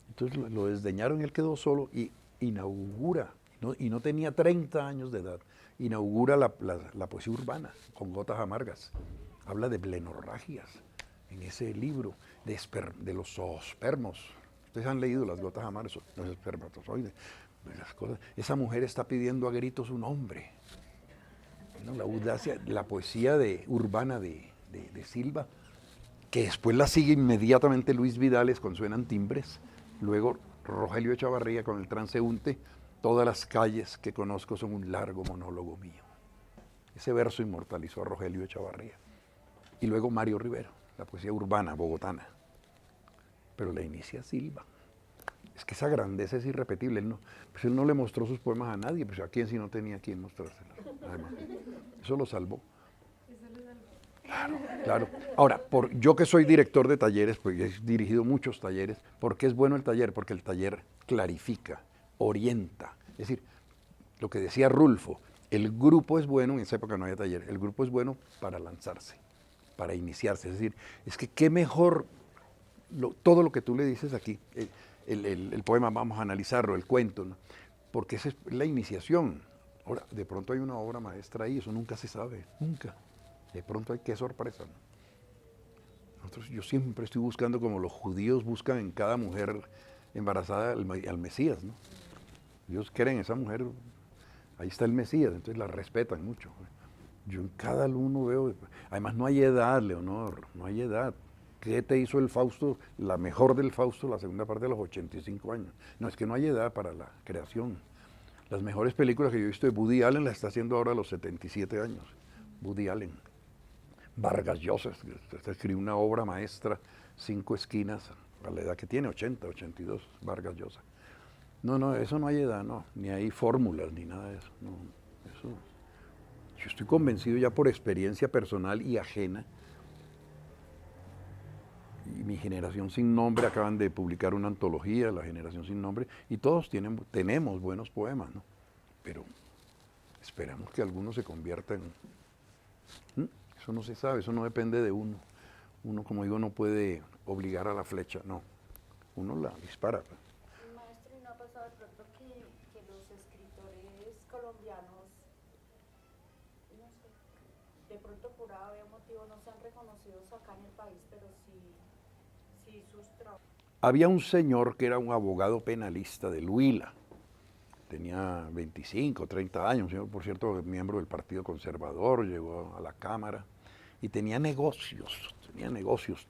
Entonces lo desdeñaron y él quedó solo y inaugura, y no tenía 30 años de edad, inaugura la poesía urbana con Gotas Amargas. Habla de blenorragias en ese libro, de los zoospermos. Ustedes han leído Las Gotas Amargas, los espermatozoides, las cosas. Esa mujer está pidiendo a gritos un hombre. ¿No? La audacia, la poesía urbana de Silva, que después la sigue inmediatamente Luis Vidales con Suenan Timbres, luego Rogelio Echavarría con El Transeúnte. Todas las calles que conozco son un largo monólogo mío. Ese verso inmortalizó a Rogelio Echavarría. Y luego Mario Rivero, la poesía urbana, bogotana. Pero la inicia Silva. Es que esa grandeza es irrepetible. Él no le mostró sus poemas a nadie, pues a quién si no tenía a quién mostrárselos. Además, eso lo salvó. Claro. Ahora, yo que soy director de talleres, pues he dirigido muchos talleres, ¿por qué es bueno el taller? Porque el taller clarifica, orienta. Es decir, lo que decía Rulfo, el grupo es bueno, en esa época no había taller, el grupo es bueno para lanzarse, para iniciarse. Es decir, es que qué mejor, todo lo que tú le dices aquí, el poema vamos a analizarlo, el cuento, ¿no? Porque esa es la iniciación. Ahora, de pronto hay una obra maestra ahí, eso nunca se sabe, nunca. De pronto hay qué sorpresa, ¿no? Yo siempre estoy buscando, como los judíos buscan en cada mujer embarazada al Mesías, ¿no? Ellos creen esa mujer, ahí está el Mesías, entonces la respetan mucho. Yo en cada uno veo, además no hay edad, Leonor, no hay edad. ¿Qué te hizo el Fausto, la mejor del Fausto, la segunda parte de los 85 años? No, es que no hay edad para la creación. Las mejores películas que yo he visto de Woody Allen las está haciendo ahora a los 77 años. Woody Allen. Vargas Llosa escribió una obra maestra, 5 esquinas, a la edad que tiene, 80, 82, Vargas Llosa. No, eso no hay edad, no, ni hay fórmulas, ni nada de eso. No, eso. Yo estoy convencido ya por experiencia personal y ajena. Y mi generación sin nombre acaban de publicar una antología, La Generación Sin Nombre, y todos tenemos buenos poemas, ¿no? Pero esperamos que algunos se conviertan. Eso no se sabe, eso no depende de uno. Uno, como digo, no puede obligar a la flecha, no. Uno la dispara. Maestro, ¿y no ha pasado de pronto que los escritores colombianos, no sé, de pronto por A o motivo no sean reconocidos acá en el país, pero sí sus trabajos? Había un señor que era un abogado penalista de Huila. Tenía 25, 30 años, señor, por cierto, miembro del Partido Conservador, llegó a la Cámara y tenía negocios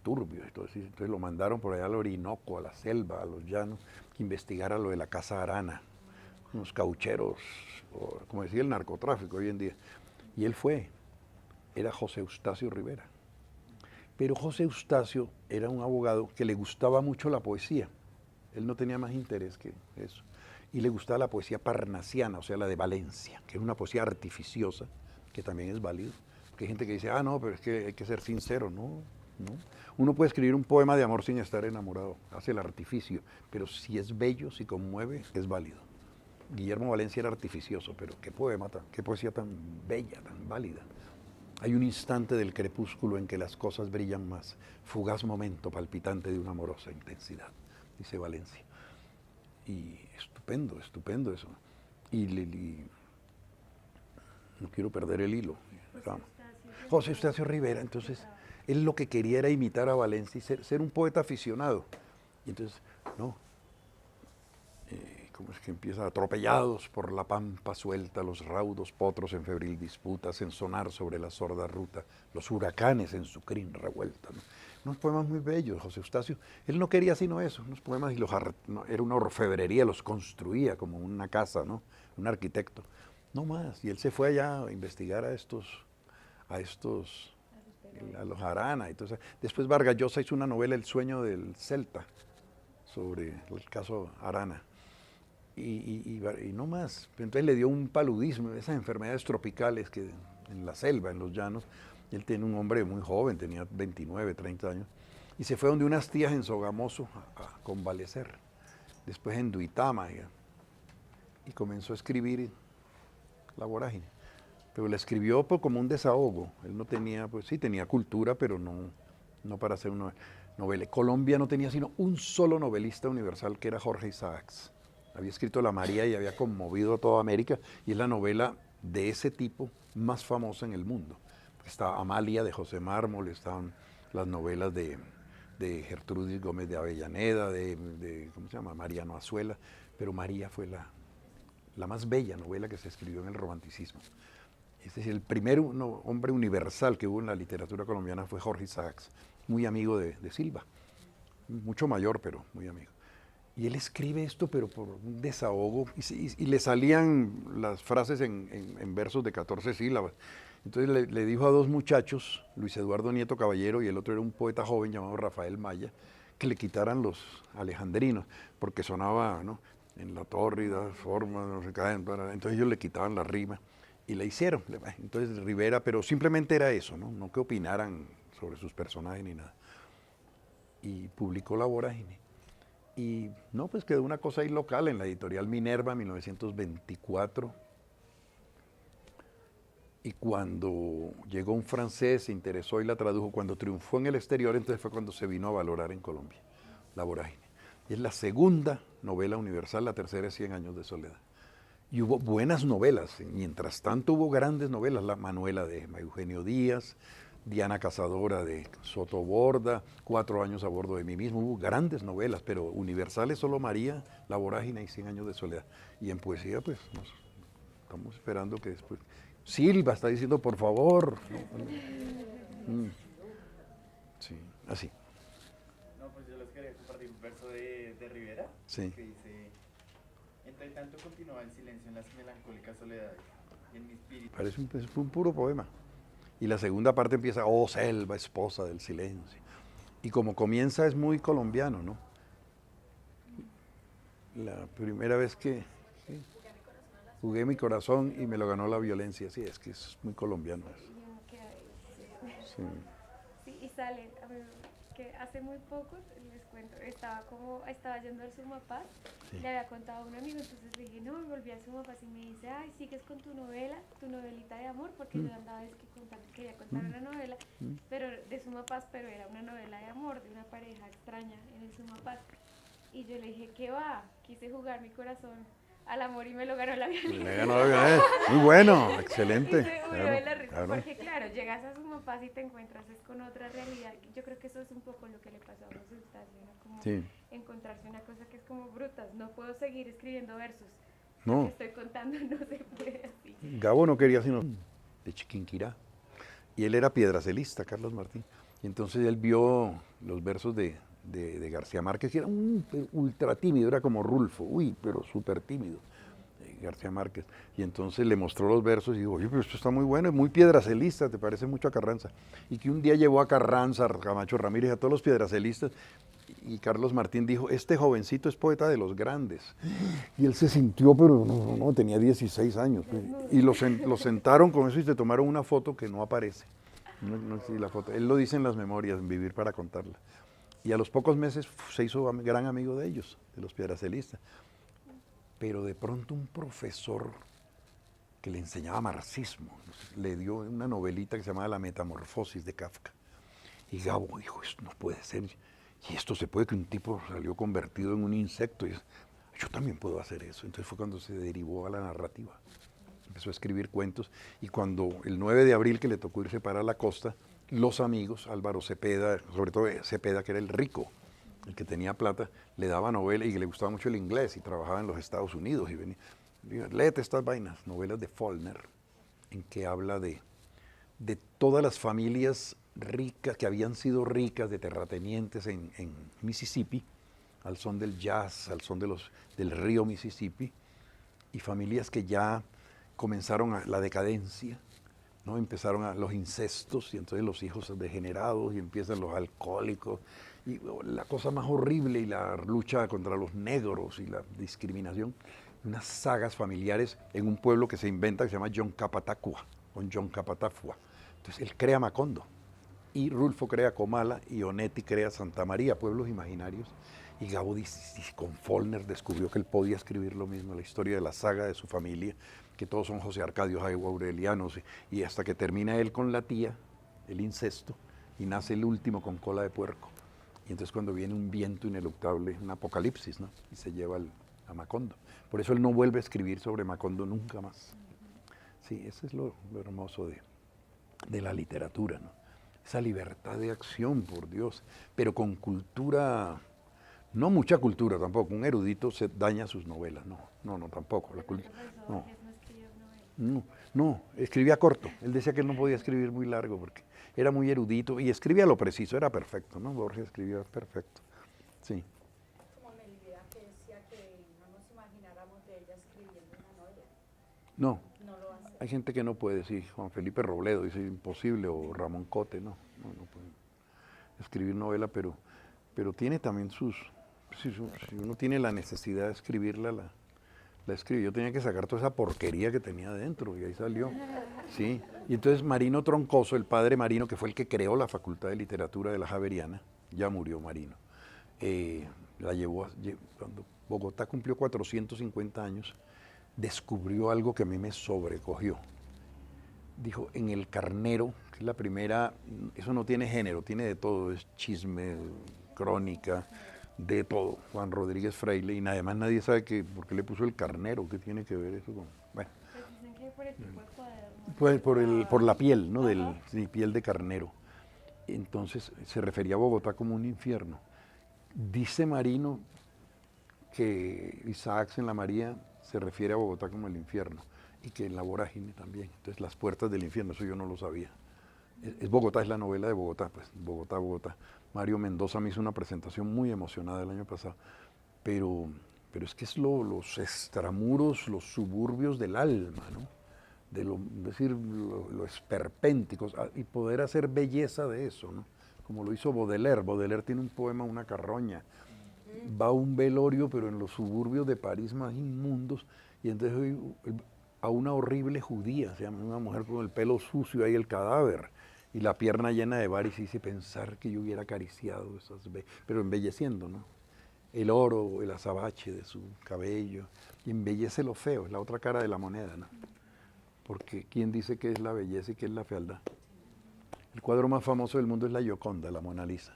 turbios. Entonces lo mandaron por allá al Orinoco, a la selva, a los llanos, que investigara lo de la Casa Arana, unos caucheros, como decía el narcotráfico hoy en día. Y él era José Eustacio Rivera. Pero José Eustacio era un abogado que le gustaba mucho la poesía. Él no tenía más interés que eso. Y le gustaba la poesía parnasiana, o sea, la de Valencia, que es una poesía artificiosa, que también es válido. Porque hay gente que dice, no, pero es que hay que ser sincero. No. Uno puede escribir un poema de amor sin estar enamorado, hace el artificio, pero si es bello, si conmueve, es válido. Guillermo Valencia era artificioso, pero qué poema, qué poesía tan bella, tan válida. Hay un instante del crepúsculo en que las cosas brillan más, fugaz momento palpitante de una amorosa intensidad, dice Valencia. Y estupendo eso. Y no quiero perder el hilo. José Eustacio Rivera, entonces, él lo que quería era imitar a Valencia y ser un poeta aficionado. Y entonces, ¿cómo es que empieza? Atropellados por la pampa suelta, los raudos potros en febril disputa, hacen sonar sobre la sorda ruta, los huracanes en su crin revuelta, ¿no? Unos poemas muy bellos, José Eustacio. Él no quería sino eso, unos poemas, y era una orfebrería, los construía como una casa, ¿no? Un arquitecto. No más. Y él se fue allá a investigar a los Arana. Entonces, después Vargas Llosa hizo una novela, El sueño del Celta, sobre el caso Arana. y no más. Entonces le dio un paludismo, esas enfermedades tropicales que en la selva, en los llanos. Él tiene un hombre muy joven, tenía 29, 30 años, y se fue donde unas tías en Sogamoso a convalecer. Después en Duitama, y comenzó a escribir La Vorágine. Pero la escribió como un desahogo. Él no tenía, pues sí, tenía cultura, pero no para hacer una novela. Colombia no tenía sino un solo novelista universal, que era Jorge Isaacs. Había escrito La María y había conmovido a toda América, y es la novela de ese tipo más famosa en el mundo. Está Amalia de José Mármol, estaban las novelas de Gertrudis Gómez de Avellaneda, ¿cómo se llama? Mariano Azuela, pero María fue la más bella novela que se escribió en el romanticismo. Es decir, el primer hombre universal que hubo en la literatura colombiana fue Jorge Isaacs, muy amigo de Silva, mucho mayor, pero muy amigo. Y él escribe esto, pero por un desahogo, y le salían las frases en versos de 14 sílabas. Entonces le dijo a dos muchachos, Luis Eduardo Nieto Caballero y el otro era un poeta joven llamado Rafael Maya, que le quitaran los alejandrinos, porque sonaba, ¿no?, en la tórrida forma, no sé qué, entonces ellos le quitaban la rima y la hicieron. Entonces Rivera, pero simplemente era eso, no que opinaran sobre sus personajes ni nada. Y publicó La Vorágine. Y no, pues quedó una cosa ahí local en la editorial Minerva, 1924. Y cuando llegó un francés, se interesó y la tradujo, cuando triunfó en el exterior, entonces fue cuando se vino a valorar en Colombia, La Vorágine. Y es la segunda novela universal, la tercera es 100 años de soledad. Y hubo buenas novelas, mientras tanto hubo grandes novelas, La Manuela de Eugenio Díaz, Diana Cazadora de Soto Borda, 4 años a bordo de mí mismo, hubo grandes novelas, pero universales solo María, La Vorágine y 100 años de soledad. Y en poesía, pues, estamos esperando que después... Silva está diciendo, por favor. Sí, así. No, pues yo les quería compartir un verso de Rivera, Sí. que dice: entre tanto continuaba el silencio en las melancólicas soledades, y en mi espíritu... Parece un puro poema. Y la segunda parte empieza, oh selva, esposa del silencio. Y como comienza es muy colombiano, ¿no? La primera vez que jugué mi corazón y me lo ganó la violencia. Sí, es que es muy colombiano eso. Sí. Sí, y sale, a mí, que hace muy poco, les cuento, estaba yendo al Sumapaz, Sí. le había contado a un amigo, entonces le dije, no, y volví al Sumapaz y me dice, ay, sigues con tu novelita de amor, porque yo andaba quería contar una novela, pero de Sumapaz, pero era una novela de amor, de una pareja extraña en el Sumapaz. Y yo le dije, ¿qué va? Quise jugar mi corazón al amor y me lo ganó la violencia. Me ganó la violencia. Muy bueno, excelente. Y se murió de la risa, Claro. porque claro, llegas a Sumapaz y te encuentras es con otra realidad. Yo creo que eso es un poco lo que le pasó a José Eustacio, ¿no? Como Sí. encontrarse una cosa que es como brutas. No puedo seguir escribiendo versos. No. Lo que estoy contando no se puede así. Gabo no quería sino de Chiquinquirá. Y él era piedracelista, Carlos Martín. Y entonces él vio los versos de García Márquez, que era un ultra tímido, era como Rulfo, pero súper tímido, García Márquez. Y entonces le mostró los versos y dijo, oye, pero esto está muy bueno, es muy piedracelista, te parece mucho a Carranza. Y que un día llevó a Carranza, a Camacho Ramírez, a todos los piedracelistas, y Carlos Martín dijo, este jovencito es poeta de los grandes. Y él se sintió, pero no, tenía 16 años. Y lo sentaron con eso y se tomaron una foto que no aparece. No sé si la foto. Él lo dice en las memorias, en Vivir para contarla. Y a los pocos meses se hizo gran amigo de ellos, de los piedracelistas. Pero de pronto un profesor que le enseñaba marxismo le dio una novelita que se llamaba La Metamorfosis de Kafka. Y Gabo dijo, esto no puede ser. Y esto se puede, que un tipo salió convertido en un insecto. Y yo también puedo hacer eso. Entonces fue cuando se derivó a la narrativa. Empezó a escribir cuentos. Y cuando el 9 de abril, que le tocó irse para la costa, los amigos, Álvaro Cepeda, sobre todo Cepeda, que era el rico, el que tenía plata, le daba novelas y que le gustaba mucho el inglés y trabajaba en los Estados Unidos. Y venía, léete estas vainas, novelas de Faulkner, en que habla de todas las familias ricas, que habían sido ricas, de terratenientes en Mississippi, al son del jazz, al son del río Mississippi, y familias que ya comenzaron la decadencia, ¿no? Empezaron los incestos, y entonces los hijos degenerados, y empiezan los alcohólicos, y la cosa más horrible, y la lucha contra los negros, y la discriminación. unas sagas familiares en un pueblo que se inventa que se llama Yoncapatacua, o Yoncapatafua. Entonces él crea Macondo, y Rulfo crea Comala, y Onetti crea Santa María, pueblos imaginarios, y Gaudí con Follner descubrió que él podía escribir lo mismo, la historia de la saga de su familia, que todos son José Arcadio Jaime Aurelianos, y hasta que termina él con la tía, el incesto, y nace el último con cola de puerco. Y entonces cuando viene un viento ineluctable, un apocalipsis, ¿no? Y se lleva a Macondo. Por eso él no vuelve a escribir sobre Macondo nunca más. Sí, eso es lo hermoso de la literatura, ¿no? Esa libertad de acción, por Dios, pero con cultura, no mucha cultura tampoco. Un erudito se daña sus novelas, no, tampoco. La no. No, escribía corto. Él decía que él no podía escribir muy largo porque era muy erudito y escribía lo preciso, era perfecto, ¿no? Borges escribía perfecto, sí. Como Melibea, que decía que no nos imagináramos de ella escribiendo una novela. No, No lo hace. hay gente que no puede, sí. Juan Felipe Robledo dice imposible, o Ramón Cote, no puede escribir novela, pero tiene también si uno tiene la necesidad de escribirla, la escribe. Yo tenía que sacar toda esa porquería que tenía adentro y ahí salió. Sí. Y entonces Marino Troncoso, el padre Marino, que fue el que creó la Facultad de Literatura de la Javeriana, ya murió Marino, la llevó, cuando Bogotá cumplió 450 años, descubrió algo que a mí me sobrecogió. Dijo, en El Carnero, que es la primera, eso no tiene género, tiene de todo, es chisme, crónica, de todo. Juan Rodríguez Freile, y además nadie sabe por qué le puso El Carnero, qué tiene que ver eso con... Bueno. Pues dicen que por el tipo de cuaderno. Pues por la piel, ¿no? Sí, piel de carnero. Entonces se refería a Bogotá como un infierno. Dice Marino que Isaacs en la María se refiere a Bogotá como el infierno y que en la vorágine también. Entonces las puertas del infierno, eso yo no lo sabía. Es Bogotá, es la novela de Bogotá, pues Bogotá. Mario Mendoza me hizo una presentación muy emocionada el año pasado, pero es que es los extramuros, los suburbios del alma, ¿no? Lo esperpénticos, y poder hacer belleza de eso, ¿no? Como lo hizo Baudelaire. Baudelaire tiene un poema, Una carroña. Va a un velorio, pero en los suburbios de París más inmundos, y entonces a una horrible judía, se llama una mujer con el pelo sucio, ahí el cadáver, y la pierna llena de varices, y dice, pensar que yo hubiera acariciado esas, pero embelleciendo, ¿no? El oro, el azabache de su cabello, y embellece lo feo, es la otra cara de la moneda, ¿no? Porque ¿quién dice qué es la belleza y qué es la fealdad? El cuadro más famoso del mundo es la Gioconda, la Mona Lisa.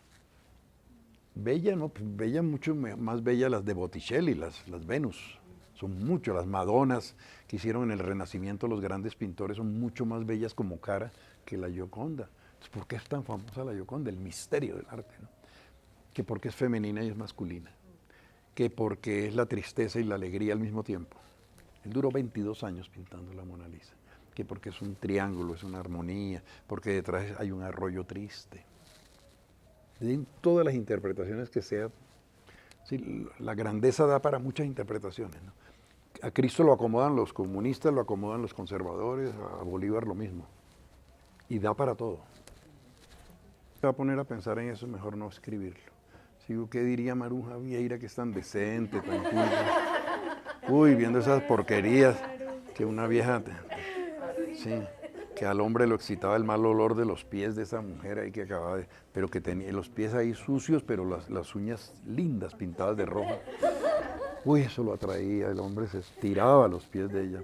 Bella, ¿no? Bella, mucho más bella las de Botticelli, las Venus. Son mucho, las Madonas que hicieron en el Renacimiento los grandes pintores son mucho más bellas como cara que la Gioconda. Entonces, ¿por qué es tan famosa la Gioconda? El misterio del arte, ¿no? Que porque es femenina y es masculina. Que porque es la tristeza y la alegría al mismo tiempo. Él duró 22 años pintando la Mona Lisa. Que porque es un triángulo, es una armonía, porque detrás hay un arroyo triste. En todas las interpretaciones que sea, sí, la grandeza da para muchas interpretaciones, ¿no? A Cristo lo acomodan los comunistas, lo acomodan los conservadores, a Bolívar lo mismo. Y da para todo. Se va a poner a pensar en eso, mejor no escribirlo. Sigo, ¿qué diría Maruja Vieira, que es tan decente, tranquila? Uy, viendo esas porquerías, que una vieja, sí, que al hombre lo excitaba el mal olor de los pies de esa mujer ahí que acababa de, pero que tenía los pies ahí sucios, pero las uñas lindas, pintadas de rojo. Uy, eso lo atraía, el hombre se estiraba a los pies de ella,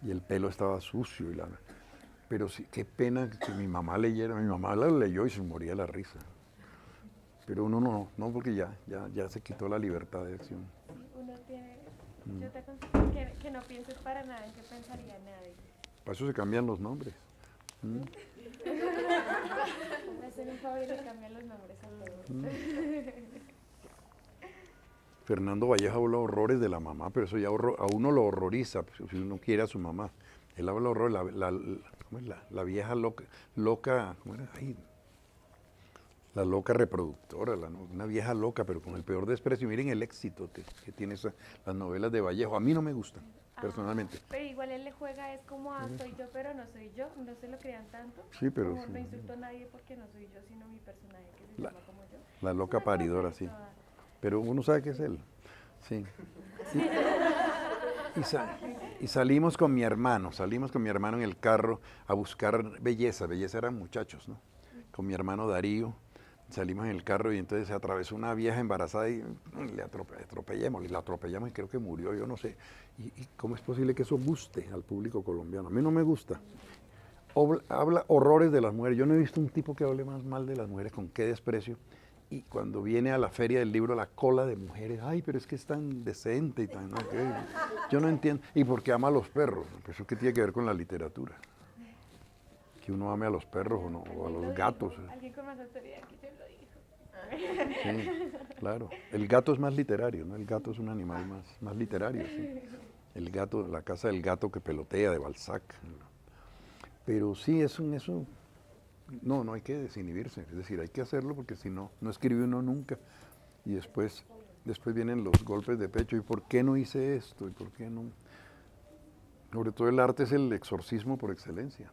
y el pelo estaba sucio. Pero sí, qué pena que mi mamá leyera, mi mamá la leyó y se moría de la risa. Pero uno no, porque ya se quitó la libertad de acción. Sí, uno tiene, yo te aconsejo que no pienses para nada en qué pensaría nadie. Para eso se cambian los nombres. Me hacen un favor y le cambian los nombres a todos. Fernando Vallejo habla horrores de la mamá, pero eso ya a uno lo horroriza, si uno quiere a su mamá. Él habla horrores, ¿cómo es la vieja loca, ¿cómo era? Ay, la loca reproductora, una vieja loca, pero con el peor desprecio. Miren el éxito que tienen las novelas de Vallejo. A mí no me gustan, personalmente. Pero igual él le juega, es como, soy yo, pero no soy yo. No se lo crean tanto. Sí, pero como sí. no insulto a nadie porque no soy yo, sino mi personaje que se llama como yo. La loca paridora, sí. Pero uno sabe que es él. Sí. Y salimos con mi hermano en el carro a buscar belleza eran muchachos, ¿no? Con mi hermano Darío, salimos en el carro y entonces se atravesó una vieja embarazada y le atropellamos y creo que murió, yo no sé. ¿Y cómo es posible que eso guste al público colombiano? A mí no me gusta. Habla horrores de las mujeres. Yo no he visto un tipo que hable más mal de las mujeres, con qué desprecio. Y cuando viene a la feria del libro, la cola de mujeres, ay, pero es que es tan decente y tan... Okay. Yo no entiendo. ¿Y por qué ama a los perros? ¿Eso qué tiene que ver con la literatura? Que uno ame a los perros o, no, o a los gatos. Alguien con más autoridad que yo lo dijo. Sí, claro. El gato es más literario, ¿no? El gato es un animal más literario, sí. El gato, la casa del gato que pelotea, de Balzac. Pero sí, eso no hay que desinhibirse, es decir, hay que hacerlo porque si no, no escribe uno nunca. Y después vienen los golpes de pecho, ¿y por qué no hice esto? ¿Y por qué no? Sobre todo el arte es el exorcismo por excelencia.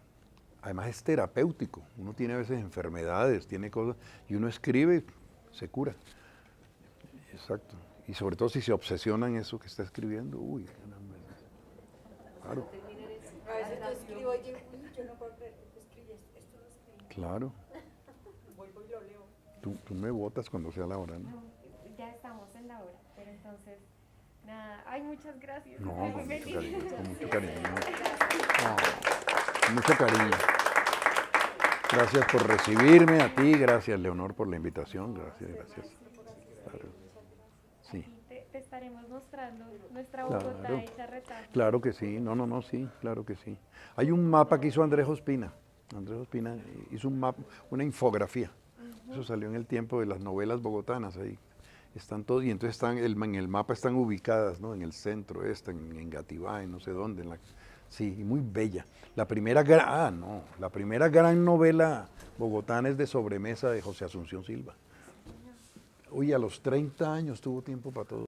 Además es terapéutico, uno tiene a veces enfermedades, tiene cosas, y uno escribe, se cura. Exacto. Y sobre todo si se obsesiona en eso que está escribiendo, uy, claro. A veces yo escribo y digo, uy, yo no puedo creer que tú escribes, esto lo escribí. Claro. Vuelvo y lo leo. Tú me votas cuando sea la hora, ¿no? No, ya estamos en la hora, pero entonces, nada, ay, muchas gracias. No, estoy con muy mucho feliz. cariño, con mucho cariño. No, con mucho cariño. Gracias por recibirme, a ti, gracias Leonor por la invitación, gracias. Claro. Sí. Aquí te estaremos mostrando nuestra Claro. Bogotá hecha retazo. Claro que sí, no, sí, claro que sí. Hay un mapa que hizo Andrés Ospina. Andrés Ospina hizo un mapa, una infografía. Eso salió en el tiempo de las novelas bogotanas ahí. Están todos, y entonces en el mapa están ubicadas, ¿no? En el centro, en Engativá, en no sé dónde, sí, muy bella. La primera gran novela bogotana es de Sobremesa de José Asunción Silva. Uy, a los 30 años tuvo tiempo para todo.